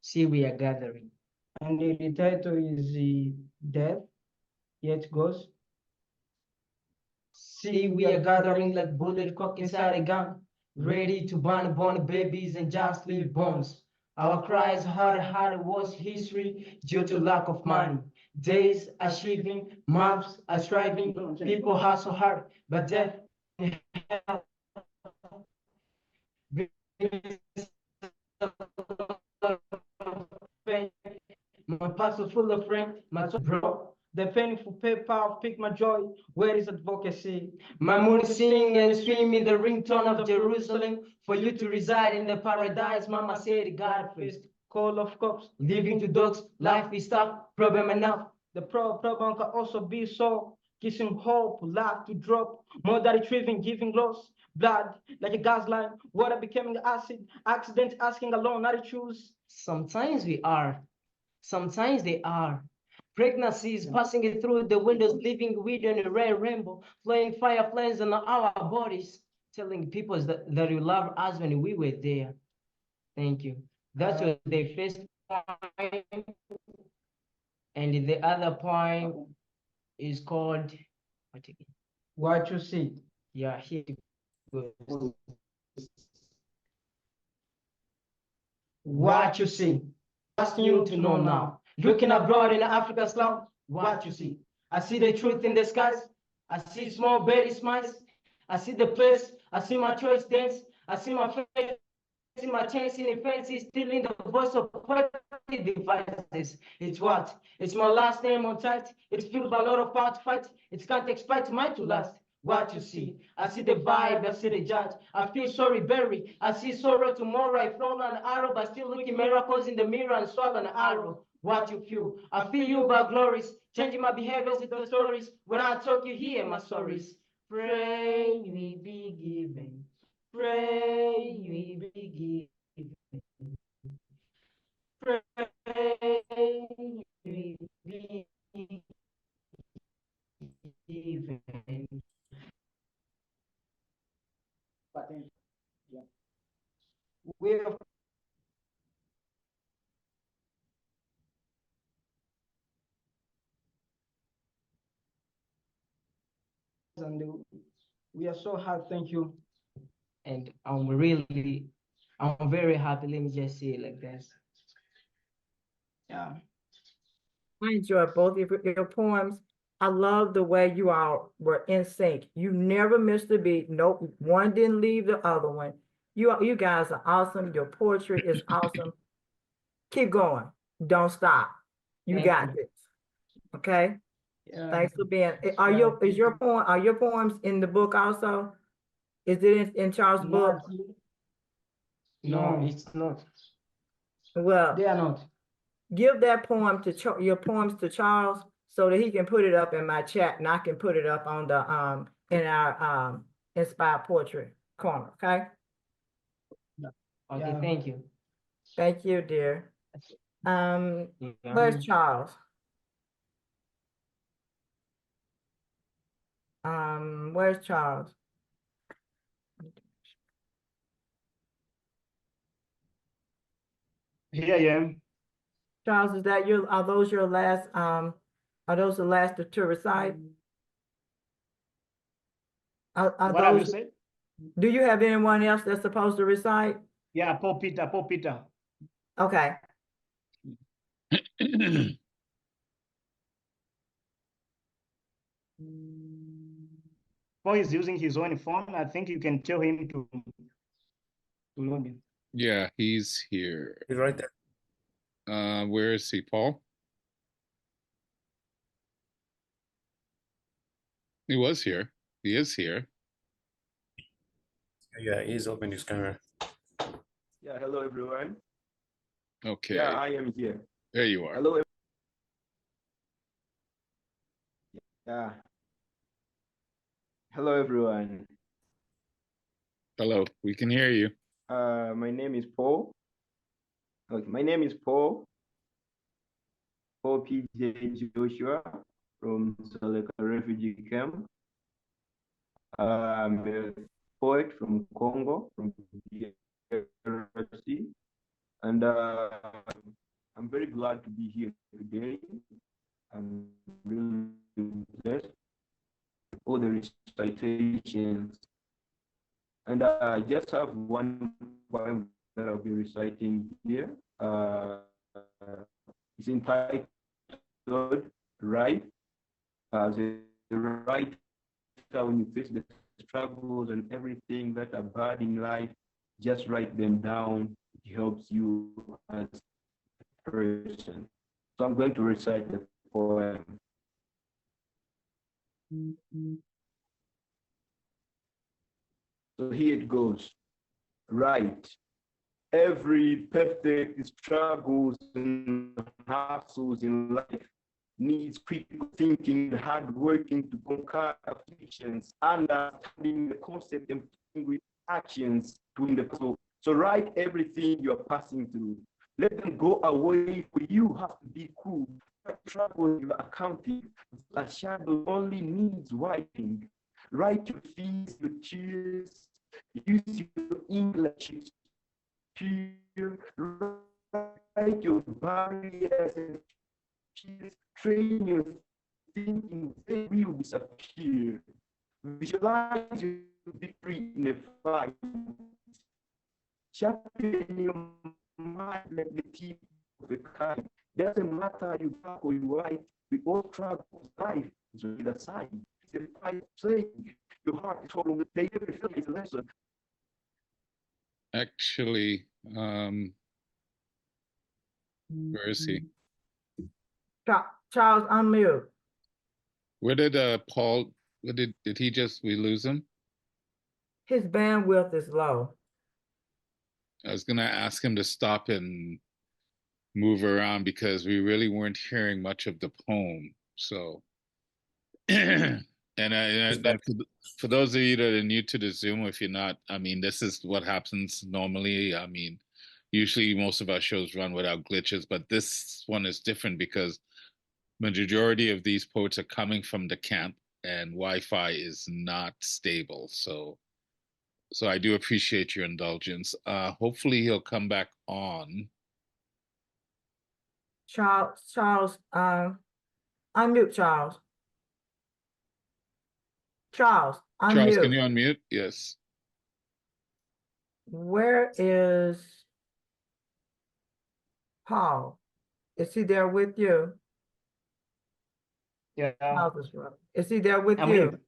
[SPEAKER 8] See We Are Gathering. And the title is Death. Here it goes. See, we are gathering like bullet cock inside a gun, ready to burn born babies and just leave bombs. Our cries hard was history due to lack of money. Days are shivering, months are striving, people hustle hard, but death my parcel full of rain, my soul bro. The painful paper pick my joy. Where is advocacy? My moon sing and swim in the ringtone of Jerusalem. For you to reside in the paradise, Mama said, God first. Call of cops, living to dogs. Life is tough, problem enough. The problem can also be so. Kissing hope, life to drop. More than retrieving, giving loss. Blood like a gas line. Water becoming acid. Accident asking alone, not to choose. Sometimes we are. Sometimes they are. Pregnancies passing through the windows, leaving weed in a red rainbow, flowing fire flames on our bodies, telling people that you love us when we were there. Thank you. That's what the first poem. And the other poem is called what you see. Yeah, here. What you see, what's new to know now? Looking abroad in Africa's cloud, what you see? I see the truth in the skies. I see small baby smiles. I see the place. I see my choice dance. I see my face. I see my chance in the fancy, stealing the voice of poverty devices. It's what? It's my last name on tight. It's filled by a lot of power to fight. It can't expect mine to last. What you see? I see the vibe, I see the judge. I feel sorry, Barry. I see sorrow tomorrow. I flown an arrow, but still looking miracles in the mirror and swallow an arrow. What you feel? I feel you by glories, changing my behaviors into stories. When I talk, you hear my stories. Pray we be given. Pray we be given. Pray we be given. We have and we are so happy. Thank you. And I'm very happy. Let me just say it like this. Yeah.
[SPEAKER 1] I enjoyed both of your poems. I love the way you all were in sync. You never missed a beat. Nope, one didn't leave the other one. You guys are awesome. Your poetry is awesome. Keep going. Don't stop. You got this. Okay.
[SPEAKER 8] Yeah.
[SPEAKER 1] Thanks for being. Are your poems in the book also? Is it in Charles' book?
[SPEAKER 8] No, it's not.
[SPEAKER 1] Well,
[SPEAKER 8] They are not.
[SPEAKER 1] give that poem to your poems to Charles so that he can put it up in my chat and I can put it up on the in our inspired poetry corner. Okay.
[SPEAKER 8] Okay, thank you.
[SPEAKER 1] Thank you, dear. Where's Charles? Where's Charles?
[SPEAKER 6] Here I am.
[SPEAKER 1] Charles, are those your last are those the last to recite? Are
[SPEAKER 6] What have you
[SPEAKER 1] those,
[SPEAKER 6] said?
[SPEAKER 1] do you have anyone else that's supposed to recite?
[SPEAKER 6] Yeah, Paul Peter.
[SPEAKER 1] Okay.
[SPEAKER 6] Paul is using his own phone. I think you can tell him to log in.
[SPEAKER 2] Yeah, he's here.
[SPEAKER 5] He's right there.
[SPEAKER 2] Where is he, Paul? He was here. He is here.
[SPEAKER 5] Yeah, he's opening his camera.
[SPEAKER 9] Yeah, hello everyone.
[SPEAKER 2] Okay.
[SPEAKER 9] Yeah, I am here.
[SPEAKER 2] There you are.
[SPEAKER 9] Hello. Yeah. Hello everyone.
[SPEAKER 2] Hello, we can hear you.
[SPEAKER 9] My name is Paul. Okay, my name is Paul. Paul PJ Joshua from Dzaleka Refugee Camp. I'm a poet from Congo, from the DRC, and I'm very glad to be here today. I'm really blessed with all the recitations, and I just have one poem that I'll be reciting here. It's entitled "Right." As a writer, when you face the struggles and everything that are bad in life, just write them down. It helps you as a person. So I'm going to recite the poem. So here it goes. Right. Every perfect struggles and hassles in life needs critical thinking, hard working to conquer afflictions, understanding the concept and putting with actions doing the so. So write everything you are passing through. Let them go away, for you have to be cool. What trouble you are accounting, a shadow only needs wiping. Write your fears, your tears, use your English. Write your barriers and fears. Train your thinking, they will disappear. Visualize victory in a fight. Champion your mind like the tip of a kite. Doesn't matter you black or you white, we all travel life is on either side. The fight saying your heart is all over the day, every feel is a lesson.
[SPEAKER 2] Actually, where is he?
[SPEAKER 1] Charles, unmute.
[SPEAKER 2] Where did Paul? What did he just? We lose him?
[SPEAKER 1] His bandwidth is low.
[SPEAKER 2] I was gonna ask him to stop and move around because we really weren't hearing much of the poem. So, and for those of you that are new to the Zoom, if you're not, I mean, this is what happens normally. I mean, usually most of our shows run without glitches, but this one is different because majority of these poets are coming from the camp and Wi-Fi is not stable. So I do appreciate your indulgence. Hopefully he'll come back on.
[SPEAKER 1] Charles, unmute Charles. Charles, unmute.
[SPEAKER 2] Charles, can you unmute? Yes.
[SPEAKER 1] Where is Paul? Is he there with you?
[SPEAKER 6] Yeah.
[SPEAKER 1] Is he there with
[SPEAKER 6] I'm
[SPEAKER 1] you?
[SPEAKER 6] here.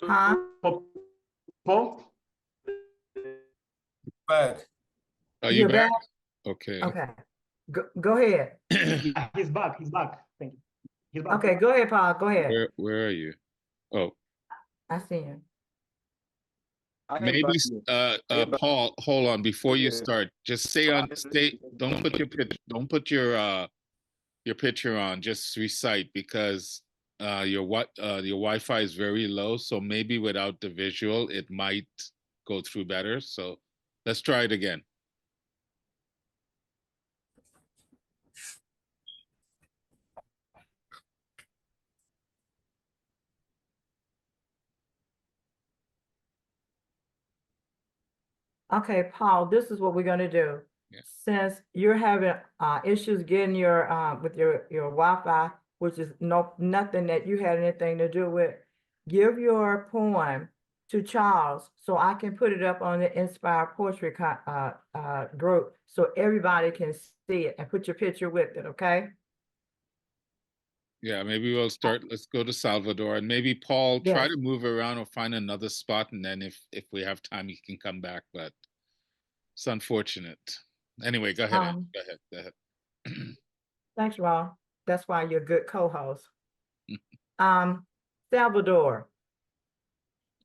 [SPEAKER 1] Huh?
[SPEAKER 6] Paul?
[SPEAKER 5] Back.
[SPEAKER 2] Are you
[SPEAKER 1] You're
[SPEAKER 2] back?
[SPEAKER 1] back?
[SPEAKER 2] Okay.
[SPEAKER 1] Okay. Go ahead.
[SPEAKER 6] Yeah, he's back. He's back. Thank you. He's back.
[SPEAKER 1] Okay, go ahead, Paul. Go ahead.
[SPEAKER 2] Where are you? Oh,
[SPEAKER 1] I see him.
[SPEAKER 2] maybe Paul, hold on before you start. Just stay. Don't put your picture on. Just recite because your Wi-Fi is very low. So maybe without the visual, it might go through better. So let's try it again.
[SPEAKER 1] Okay, Paul, this is what we're gonna do.
[SPEAKER 2] Yeah.
[SPEAKER 1] Since you're having issues getting your with your Wi-Fi, which is nothing that you had anything to do with, give your poem to Charles so I can put it up on the Inspired Poetry group so everybody can see it and put your picture with it, okay?
[SPEAKER 2] Yeah, maybe we'll start. Let's go to Salvator and maybe Paul try to move around or find another spot, and then if we have time, you can come back. But it's unfortunate. Anyway, go ahead. Go ahead.
[SPEAKER 1] Thanks, Ron. That's why you're a good co-host. Salvador,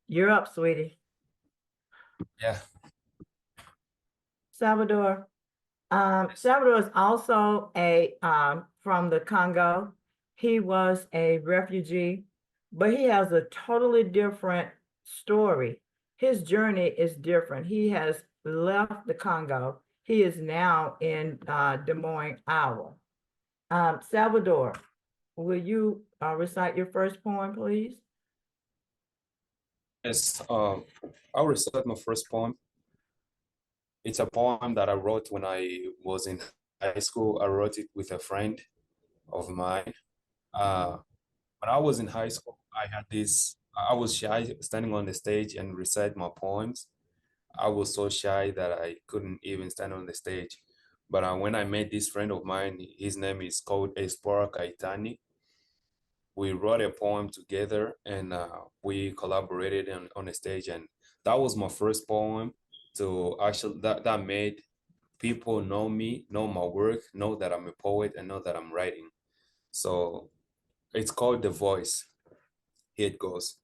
[SPEAKER 1] you're up, sweetie.
[SPEAKER 5] Yeah.
[SPEAKER 1] Salvador. Salvador is also a from the Congo. He was a refugee, but he has a totally different story. His journey is different. He has left the Congo. He is now in Des Moines, Iowa. Salvador, will you recite your first poem, please?
[SPEAKER 5] Yes, I'll recite my first poem. It's a poem that I wrote when I was in high school. I wrote it with a friend of mine. When I was in high school, I was shy standing on the stage and recite my poems. I was so shy that I couldn't even stand on the stage. But when I met this friend of mine, his name is called Espora Kaitani. We wrote a poem together and we collaborated on the stage. And that was my first poem to actually, that made people know me, know my work, know that I'm a poet and know that I'm writing. So it's called The Voice. Here it goes.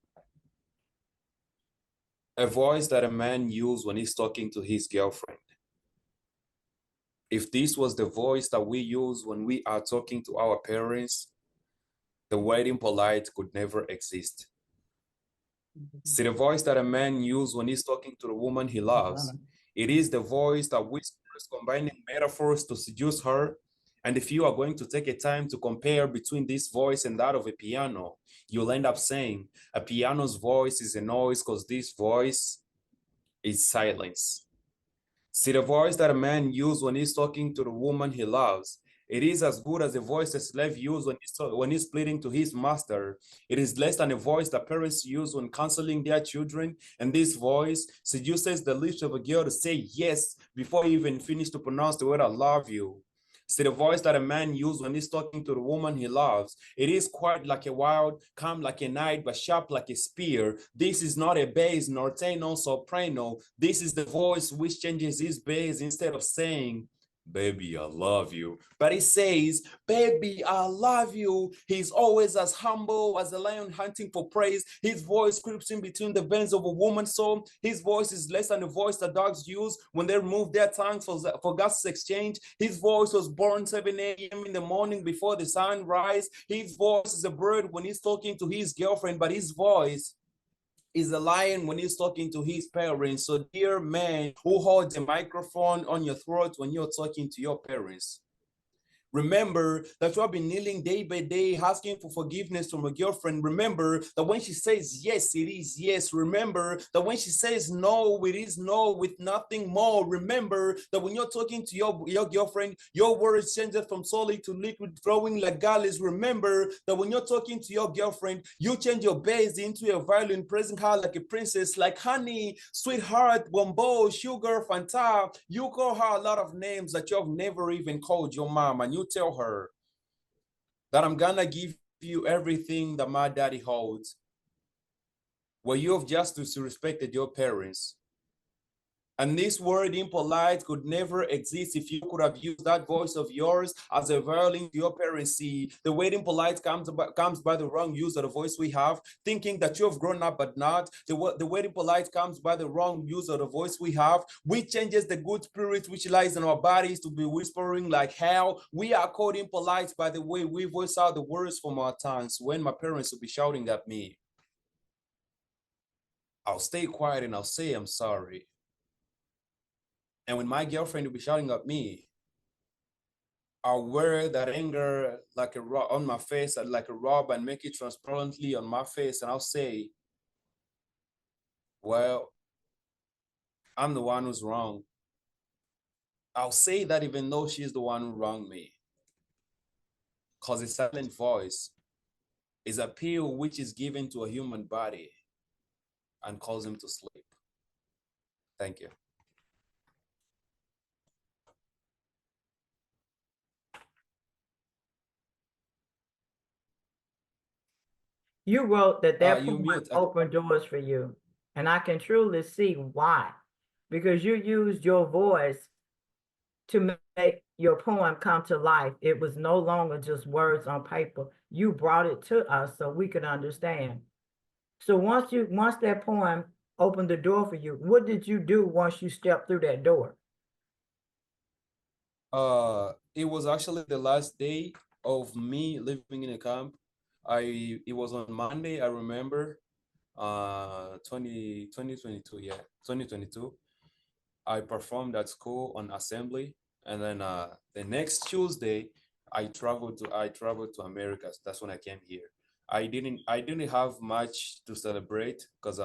[SPEAKER 5] A voice that a man uses when he's talking to his girlfriend. If this was the voice that we use when we are talking to our parents, the word impolite could never exist. See, the voice that a man uses when he's talking to the woman he loves, it is the voice that whispers, combining metaphors to seduce her. And if you are going to take a time to compare between this voice and that of a piano, you'll end up saying a piano's voice is a noise because this voice is silence. See, the voice that a man uses when he's talking to the woman he loves, It is as good as the voice a slave uses when he's pleading to his master. It is less than a voice that parents use when counseling their children. And this voice seduces the lips of a girl to say yes before he even finished to pronounce the word "I love you." It's the voice that a man uses when he's talking to the woman he loves. It is quiet like a wild, calm like a night, but sharp like a spear. This is not a bass nor tenor soprano. This is the voice which changes his bass instead of saying, "Baby, I love you," but he says, "Baby, I love you." He's always as humble as a lion hunting for praise. His voice creeps in between the veins of a woman's soul. His voice is less than the voice that dogs use when they remove their tongues for gases exchange. His voice was born 7 a.m. in the morning before the sun rise. His voice is a bird when he's talking to his girlfriend, but his voice is a lion when he's talking to his parents. So, dear man who holds a microphone on your throat when you're talking to your parents, remember that you have been kneeling day by day, asking for forgiveness from a girlfriend. Remember that when she says yes, it is yes. Remember that when she says no, it is no with nothing more. Remember that when you're talking to your girlfriend, your words change from solid to liquid, flowing like galleys. Remember that when you're talking to your girlfriend, you change your bass into a violin, praising her like a princess, like honey, sweetheart, bombo, sugar, fanta. You call her a lot of names that you have never even called your mom, and you tell her that I'm gonna give you everything that my daddy holds. Well, you have just disrespected your parents. And this word impolite could never exist if you could have used that voice of yours as a violin to your parents. See, the word impolite comes by the wrong use of the voice we have, thinking that you have grown up but not. The word impolite comes by the wrong use of the voice we have, which changes the good spirit which lies in our bodies to be whispering like hell. We are called impolite by the way we voice out the words from our tongues. When my parents will be shouting at me, I'll stay quiet and I'll say I'm sorry. And when my girlfriend will be shouting at me, I'll wear that anger like on my face, like a robe, and make it transparently on my face. And I'll say, well, I'm the one who's wrong. I'll say that even though she's the one who wronged me. Because a silent voice is a pill which is given to a human body and calls him to sleep. Thank you.
[SPEAKER 1] You wrote that
[SPEAKER 5] You
[SPEAKER 1] poem
[SPEAKER 5] mute.
[SPEAKER 1] opened doors for you, and I can truly see why, because you used your voice to make your poem come to life. It was no longer just words on paper. You brought it to us so we could understand. So once that poem opened the door for you, what did you do once you stepped through that door?
[SPEAKER 5] It was actually the last day of me living in a camp. It was on Monday, I remember, 2022, yeah, 2022. I performed at school on assembly, and then the next Tuesday, I traveled to America. That's when I came here. I didn't have much to celebrate because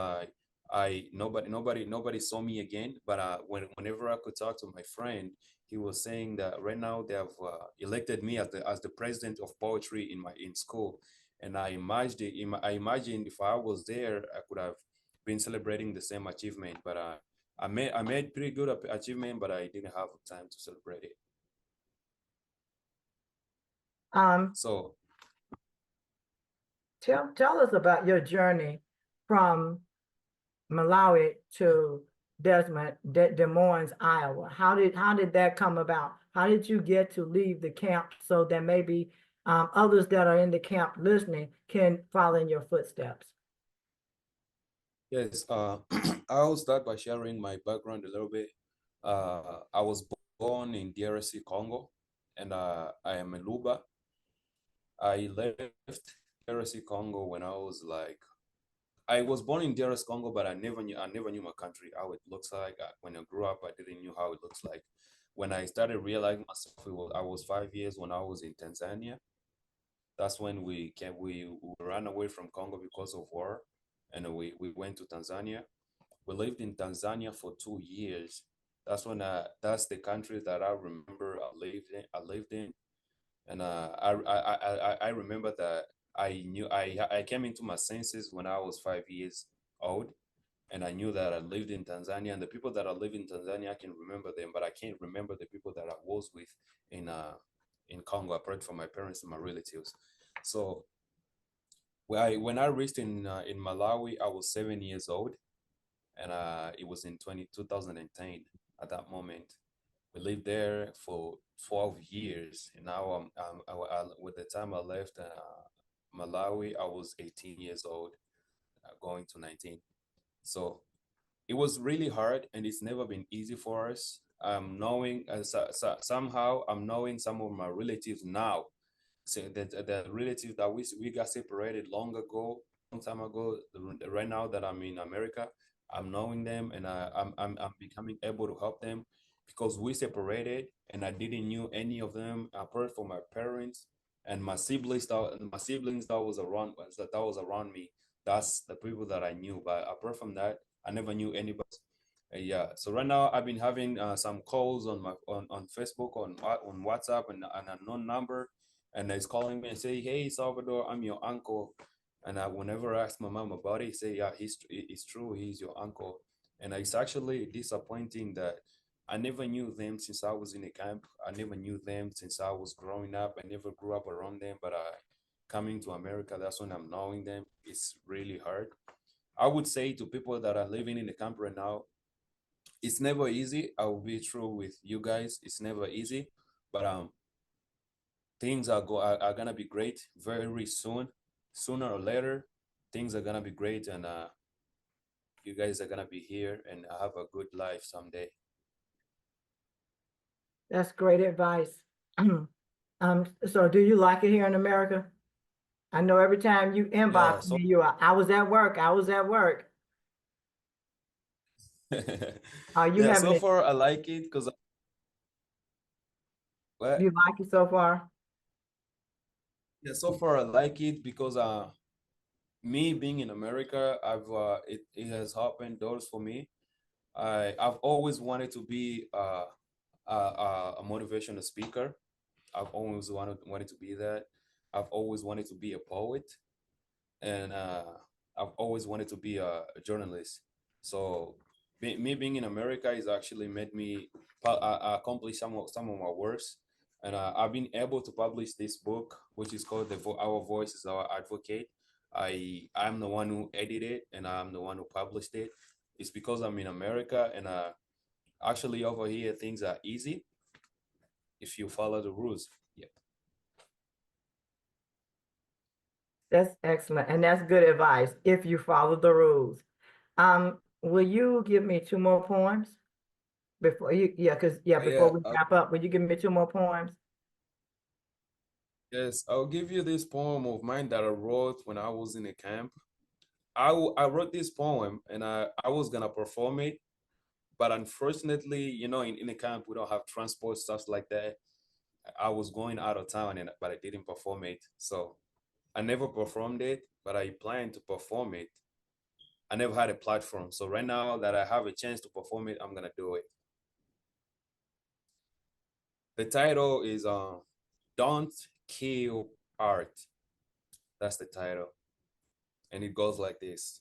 [SPEAKER 5] nobody saw me again. But whenever I could talk to my friend, he was saying that right now they have elected me as the president of poetry in school, and I imagined if I was there, I could have been celebrating the same achievement. But I made pretty good achievement, but I didn't have time to celebrate it. So
[SPEAKER 1] tell us about your journey from Malawi to Des Moines, Iowa. How did that come about? How did you get to leave the camp so that maybe others that are in the camp listening can follow in your footsteps?
[SPEAKER 5] Yes, I'll start by sharing my background a little bit. I was born in DRC Congo, and I am a Luba. I left DRC Congo when I was born in DRC Congo, but I never knew my country, how it looks like. When I grew up, I didn't know how it looks like. When I started realizing myself, I was 5 years when I was in Tanzania. That's when we ran away from Congo because of war, and we went to Tanzania. We lived in Tanzania for 2 years. That's the country that I remember I lived in. And I remember that I came into my senses when I was 5 years old, and I knew that I lived in Tanzania, and the people that I live in Tanzania, I can remember them, but I can't remember the people that I was with in Congo, apart from my parents and my relatives. So when I reached in Malawi, I was 7 years old, and it was in 2010 at that moment. We lived there for 12 years, and now with the time I left Malawi, I was 18 years old, going to 19. So it was really hard, and it's never been easy for us. Knowing somehow I'm knowing some of my relatives now. So that the relatives that we got separated long time ago. Right now that I'm in America, I'm knowing them, and I'm becoming able to help them because we separated, and I didn't knew any of them apart from my parents and my siblings. That was around me. That's the people that I knew. But apart from that, I never knew anybody. Yeah. So right now I've been having some calls on Facebook, on WhatsApp, and an unknown number, and he's calling me and say, "Hey, Salvador, I'm your uncle." And whenever I ask my mom about it, he say, "Yeah, it's true. He's your uncle." And it's actually disappointing that I never knew them since I was in a camp. I never knew them since I was growing up. I never grew up around them, but coming to America, that's when I'm knowing them. It's really hard. I would say to people that are living in the camp right now, it's never easy. I will be true with you guys. It's never easy, but things are gonna be great very soon. Sooner or later, things are gonna be great, and you guys are gonna be here and have a good life someday.
[SPEAKER 1] That's great advice. So do you like it here in America? I know every time you inbox
[SPEAKER 5] so
[SPEAKER 1] me, you are, I was at work. I was at work. Are you
[SPEAKER 5] yeah,
[SPEAKER 1] having
[SPEAKER 5] so
[SPEAKER 1] it?
[SPEAKER 5] far I like it because
[SPEAKER 1] You like it so far?
[SPEAKER 5] yeah, so far I like it because me being in America, it has opened doors for me. I've always wanted to be a motivational speaker. I've always wanted to be that. I've always wanted to be a poet, and I've always wanted to be a journalist. So me being in America has actually made me accomplish some of my works, and I've been able to publish this book, which is called Our Voice is Our Advocate. I'm the one who edited it, and I'm the one who published it. It's because I'm in America, and actually over here things are easy if you follow the rules. Yeah.
[SPEAKER 1] That's excellent. And that's good advice if you follow the rules. Will you give me 2 more poems before you, before we wrap up, will you give me 2 more poems?
[SPEAKER 5] Yes, I'll give you this poem of mine that I wrote when I was in a camp. I wrote this poem, and I was gonna perform it, but unfortunately, in a camp we don't have transport, stuff like that. I was going out of town, but I didn't perform it. So I never performed it, but I plan to perform it. I never had a platform. So right now that I have a chance to perform it, I'm gonna do it. The title is Don't Kill Art. That's the title. And it goes like this.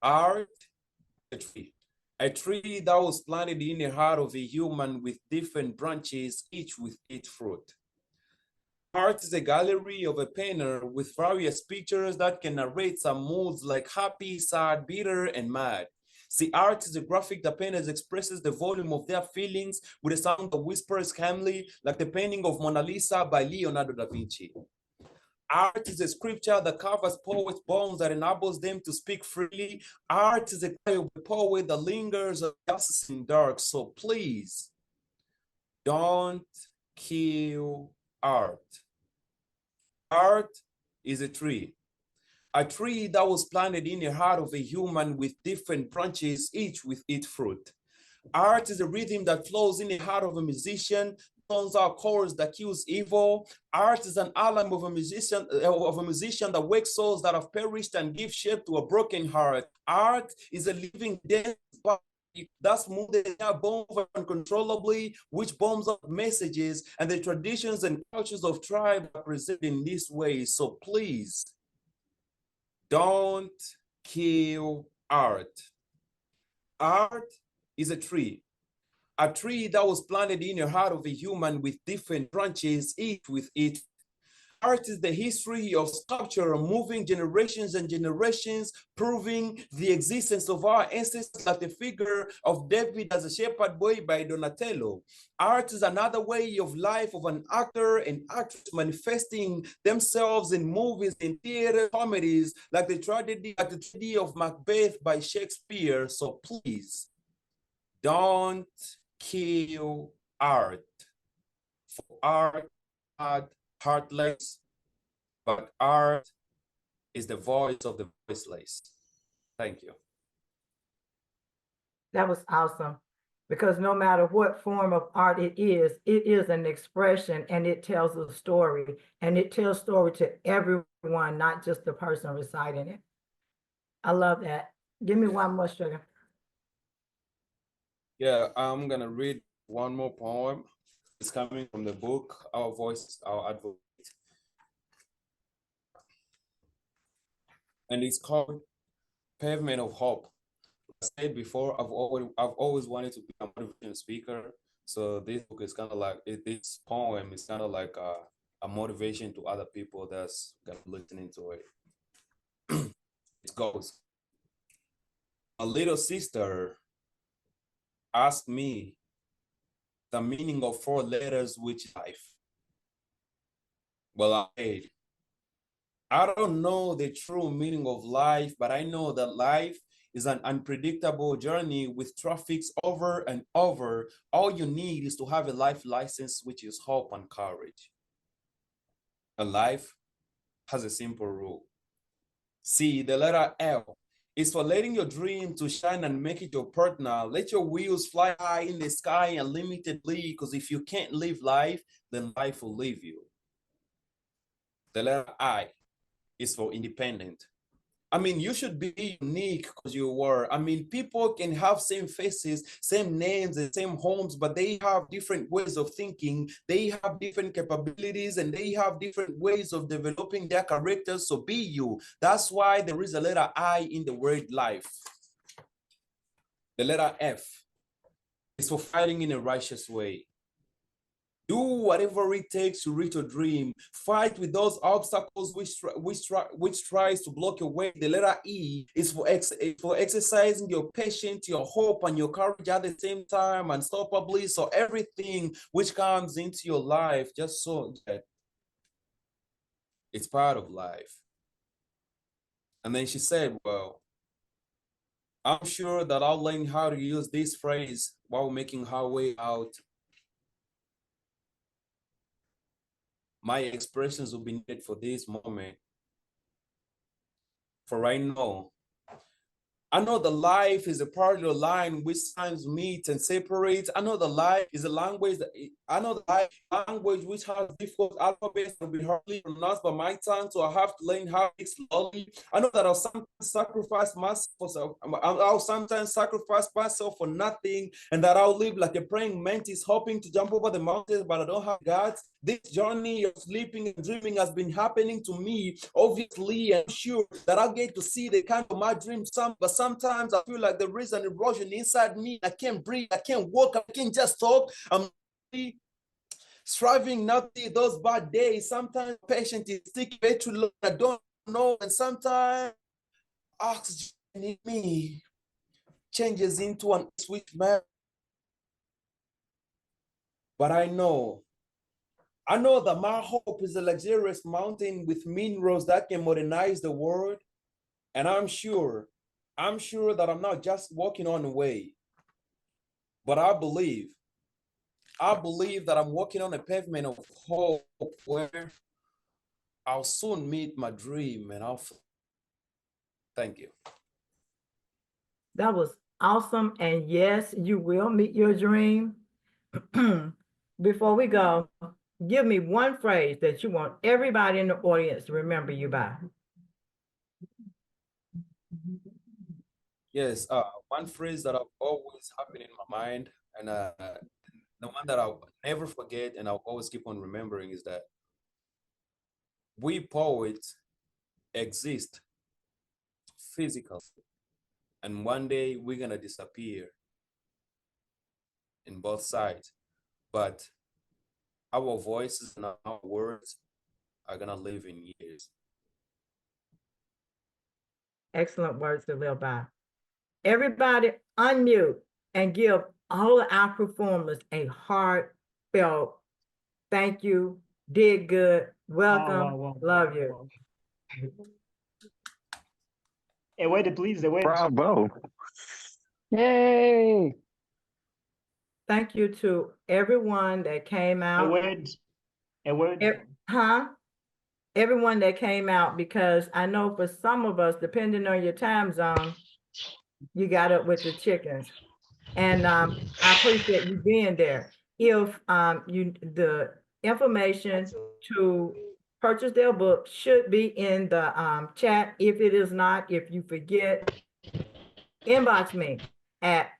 [SPEAKER 5] Art, a tree that was planted in the heart of a human with different branches, each with its fruit. Art is a gallery of a painter with various pictures that can narrate some moods like happy, sad, bitter, and mad. See, art is a graphic that painters expresses the volume of their feelings with a sound that whispers calmly, like the painting of Mona Lisa by Leonardo da Vinci. Art is a scripture that covers poets' bones that enables them to speak freely. Art is a cry of a poet that lingers in dark. So please, don't kill art. Art is a tree that was planted in the heart of a human with different branches, each with its fruit. Art is a rhythm that flows in the heart of a musician, tones out chords that kills evil. Art is an alarm of a musician that wakes souls that have perished and gives shape to a broken heart. Art is a living dance That's moving bombs uncontrollably, which bombs up messages and the traditions and cultures of tribe are preserved in this way. So please, don't kill art. Art is a tree that was planted in the heart of a human with different branches, each with its. Art is the history of sculpture, moving generations and generations, proving the existence of our ancestors, like the figure of David as a shepherd boy by Donatello. Art is another way of life of an actor and actress manifesting themselves in movies and theater comedies, like the tragedy of Macbeth by Shakespeare. So please, don't kill art. For art, heartless, but art is the voice of the voiceless. Thank you.
[SPEAKER 1] That was awesome, because no matter what form of art it is an expression, and it tells a story, and it tells story to everyone, not just the person reciting it. I love that. Give me one more, Sugar.
[SPEAKER 5] Yeah, I'm gonna read one more poem. It's coming from the book, Our Voices, Our Advocate. And it's called Pavement of Hope. I said before, I've always wanted to be a motivational speaker. So this book is kind of like, this poem is kind of like a motivation to other people that's gonna be listening to it. It goes, a little sister asked me the meaning of 4 letters, which life. Well, I said, I don't know the true meaning of life, but I know that life is an unpredictable journey with traffics over and over. All you need is to have a life license, which is hope and courage. A life has a simple rule. See, the letter L is for letting your dream to shine and make it your partner. Let your wheels fly high in the sky unlimitedly, because if you can't live life, then life will leave you. The letter I is for independent. I mean, you should be unique because you were. I mean, people can have same faces, same names, and same homes, but they have different ways of thinking. They have different capabilities, and they have different ways of developing their characters. So be you. That's why there is a letter I in the word life. The letter F is for fighting in a righteous way. Do whatever it takes to reach your dream. Fight with those obstacles which tries to block your way. The letter E is for exercising your patience, your hope, and your courage at the same time, unstoppably. So everything which comes into your life, just so that it's part of life. And then she said, well, I'm sure that I'll learn how to use this phrase while making her way out. My expressions will be needed for this moment. For right now, I know the life is a parallel line which times meets and separates. I know the life is a language language which has difficult alphabets that will be hardly pronounced by my tongue, so I have to learn how to speak slowly. I know that I'll sometimes sacrifice myself for nothing, and that I'll live like a praying mantis hoping to jump over the mountains, but I don't have guts. This journey of sleeping and dreaming has been happening to me. Obviously, I'm sure that I'll get to see the kind of my dreams, but sometimes I feel like there is an erosion inside me. I can't breathe, I can't walk, I can't just talk. I'm striving not to those bad days. Sometimes patience is sticking way too long. I don't know, and sometimes oxygen in me changes into an sweet man. But I know that my hope is a luxurious mountain with minerals that can modernize the world. And I'm sure that I'm not just walking on the way, but I believe that I'm walking on a pavement of hope where I'll soon meet my dream, and thank you.
[SPEAKER 1] That was awesome. And yes, you will meet your dream. Before we go, give me one phrase that you want everybody in the audience to remember you by.
[SPEAKER 5] Yes, one phrase that I've always happened in my mind, and the one that I'll never forget and I'll always keep on remembering is that we poets exist physically, and one day we're gonna disappear in both sides, but our voices and our words are gonna live in years.
[SPEAKER 1] Excellent words to live by. Everybody unmute and give all of our performers a heartfelt thank you, did good, welcome, love you.
[SPEAKER 6] A word, please, a word.
[SPEAKER 9] Bravo. Yay.
[SPEAKER 1] Thank you to everyone that came
[SPEAKER 6] A
[SPEAKER 1] out.
[SPEAKER 6] word, a word.
[SPEAKER 1] Everyone that came out, because I know for some of us, depending on your time zone, you got up with the chickens. And I appreciate you being there. If the information to purchase their book should be in the chat. If it is not, if you forget, inbox me at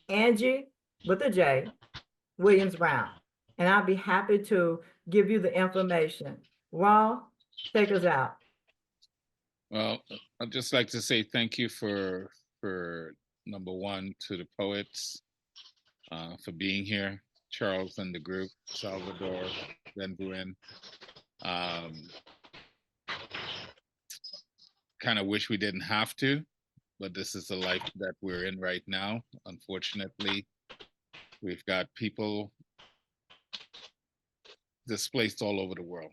[SPEAKER 1] Angie with a J Williams Brown, and I'll be happy to give you the information. Raw, take us out.
[SPEAKER 2] Well, I'd just like to say thank you for number one, to the poets for being here, Charles and the group, Salvador, then Gwen. Kind of wish we didn't have to, but this is the life that we're in right now. Unfortunately, we've got people displaced all over the world.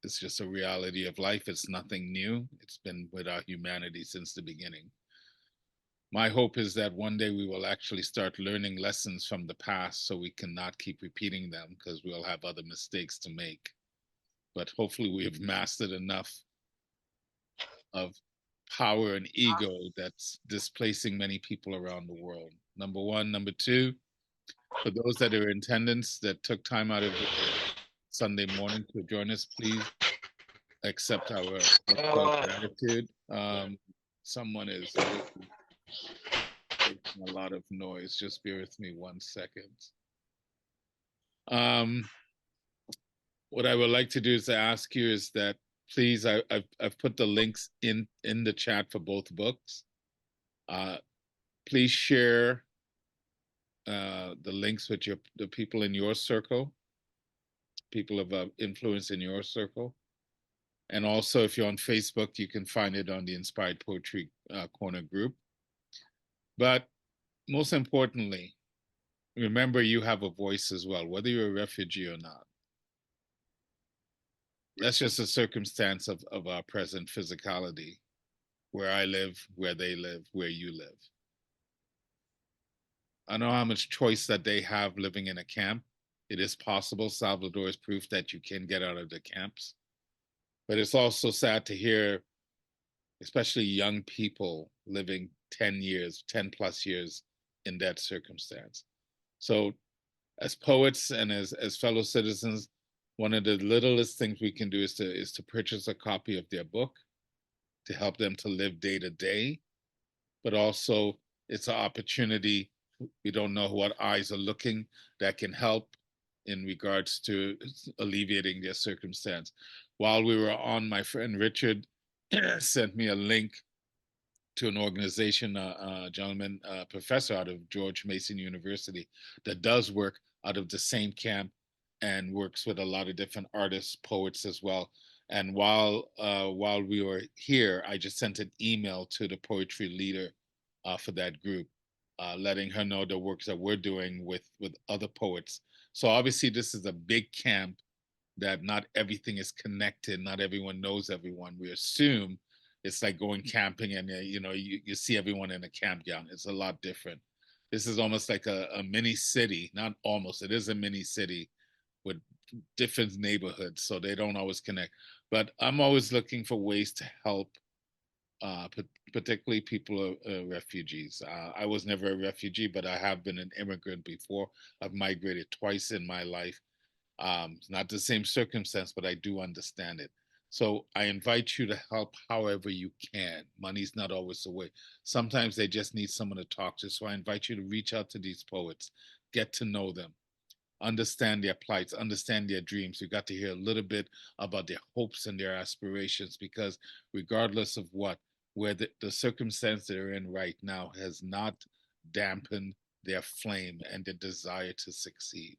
[SPEAKER 2] It's just a reality of life. It's nothing new. It's been with our humanity since the beginning. My hope is that one day we will actually start learning lessons from the past so we cannot keep repeating them, because we'll have other mistakes to make. But hopefully we have mastered enough of power and ego that's displacing many people around the world. Number one. Number two, for those that are in attendance that took time out of Sunday morning to join us, please accept our gratitude. Someone is making a lot of noise. Just bear with me 1 second. What I would like to do is to ask you is that please, I've put the links in the chat for both books. Please share the links with the people in your circle, people of influence in your circle. And also, if you're on Facebook, you can find it on the Inspired Poetry Corner group. But most importantly, remember you have a voice as well, whether you're a refugee or not. That's just a circumstance of our present physicality, where I live, where they live, where you live. I know how much choice that they have living in a camp. It is possible. Salvador is proof that you can get out of the camps. But it's also sad to hear, especially young people living 10 plus years in that circumstance. So as poets and as fellow citizens, one of the littlest things we can do is to purchase a copy of their book to help them to live day to day. But also it's an opportunity. We don't know what eyes are looking that can help in regards to alleviating their circumstance. While we were on, my friend Richard sent me a link to an organization, a gentleman, professor out of George Mason University that does work out of the same camp and works with a lot of different artists, poets as well. And while we were here, I just sent an email to the poetry leader for that group, letting her know the works that we're doing with other poets. So obviously this is a big camp that not everything is connected. Not everyone knows everyone. We assume it's like going camping and you see everyone in a campground. It's a lot different. This is almost like a mini city, not almost, it is a mini city with different neighborhoods, so they don't always connect. But I'm always looking for ways to help, particularly people, refugees. I was never a refugee, but I have been an immigrant before. I've migrated twice in my life. It's not the same circumstance, but I do understand it. So I invite you to help however you can. Money's not always the way. Sometimes they just need someone to talk to. So I invite you to reach out to these poets, get to know them, understand their plights, understand their dreams. You got to hear a little bit about their hopes and their aspirations, because regardless of what, where the circumstance they're in right now has not dampened their flame and the desire to succeed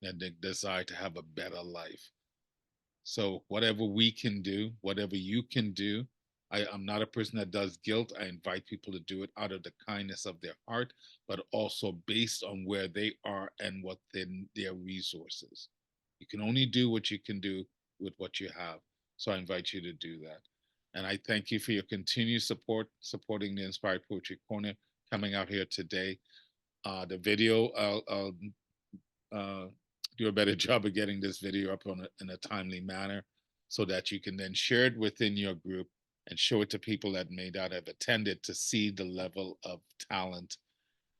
[SPEAKER 2] and the desire to have a better life. So whatever we can do, whatever you can do, I'm not a person that does guilt. I invite people to do it out of the kindness of their heart, but also based on where they are and what their resources. You can only do what you can do with what you have. So I invite you to do that. And I thank you for your continued support, supporting the Inspired Poetry Corner, coming out here today. The video, I'll do a better job of getting this video up in a timely manner so that you can then share it within your group and show it to people that may not have attended, to see the level of talent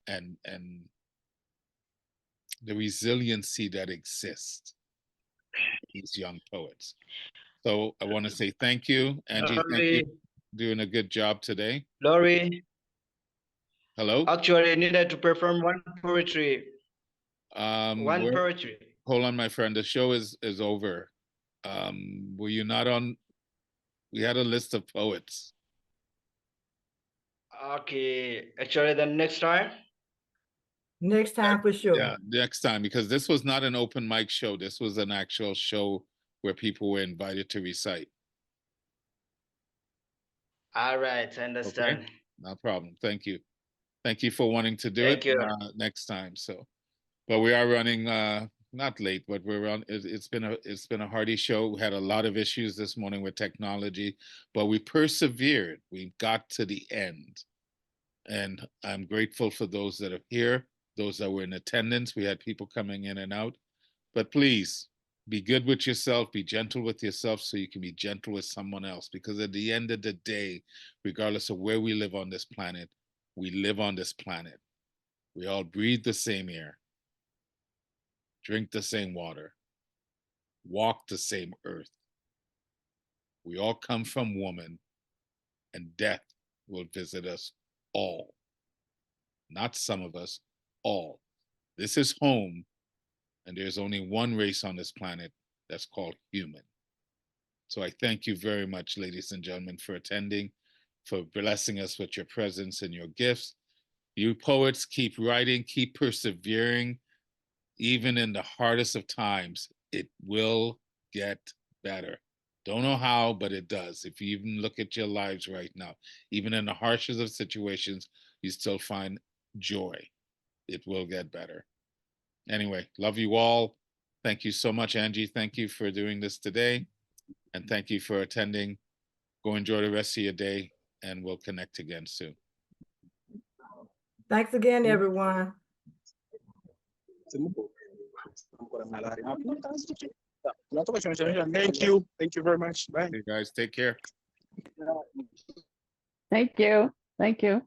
[SPEAKER 2] and the resiliency that exists in these young poets. So I want to say thank you, Angie. Thank you for doing a good job today.
[SPEAKER 8] Laurie,
[SPEAKER 2] Hello?
[SPEAKER 8] actually I needed to perform one poetry.
[SPEAKER 2] Hold on, my friend. The show is over. Were you not on? We had a list of poets.
[SPEAKER 8] Okay, actually then next time.
[SPEAKER 1] Next time for sure.
[SPEAKER 2] Yeah, next time, because this was not an open mic show. This was an actual show where people were invited to recite.
[SPEAKER 8] All right, I understand.
[SPEAKER 2] Okay? No problem. Thank you. Thank you for wanting to do
[SPEAKER 8] Thank
[SPEAKER 2] it
[SPEAKER 8] you.
[SPEAKER 2] next time. So, but we are running not late, but we're on. It's been a hearty show. We had a lot of issues this morning with technology, but we persevered. We got to the end, and I'm grateful for those that are here, those that were in attendance. We had people coming in and out, but please be good with yourself, be gentle with yourself so you can be gentle with someone else, because at the end of the day, regardless of where we live on this planet, we live on this planet. We all breathe the same air, drink the same water, walk the same earth. We all come from woman, and death will visit us all. Not some of us, all. This is home, and there's only one race on this planet that's called human. So I thank you very much, ladies and gentlemen, for attending, for blessing us with your presence and your gifts. You poets, keep writing, keep persevering. Even in the hardest of times, it will get better. Don't know how, but it does. If you even look at your lives right now, even in the harshest of situations, you still find joy. It will get better. Anyway, love you all. Thank you so much, Angie. Thank you for doing this today. And thank you for attending. Go enjoy the rest of your day, and we'll connect again soon.
[SPEAKER 1] Thanks again, everyone.
[SPEAKER 10] Thank you. Thank you very much. Bye.
[SPEAKER 2] Hey guys, take care.
[SPEAKER 11] Thank you. Thank you.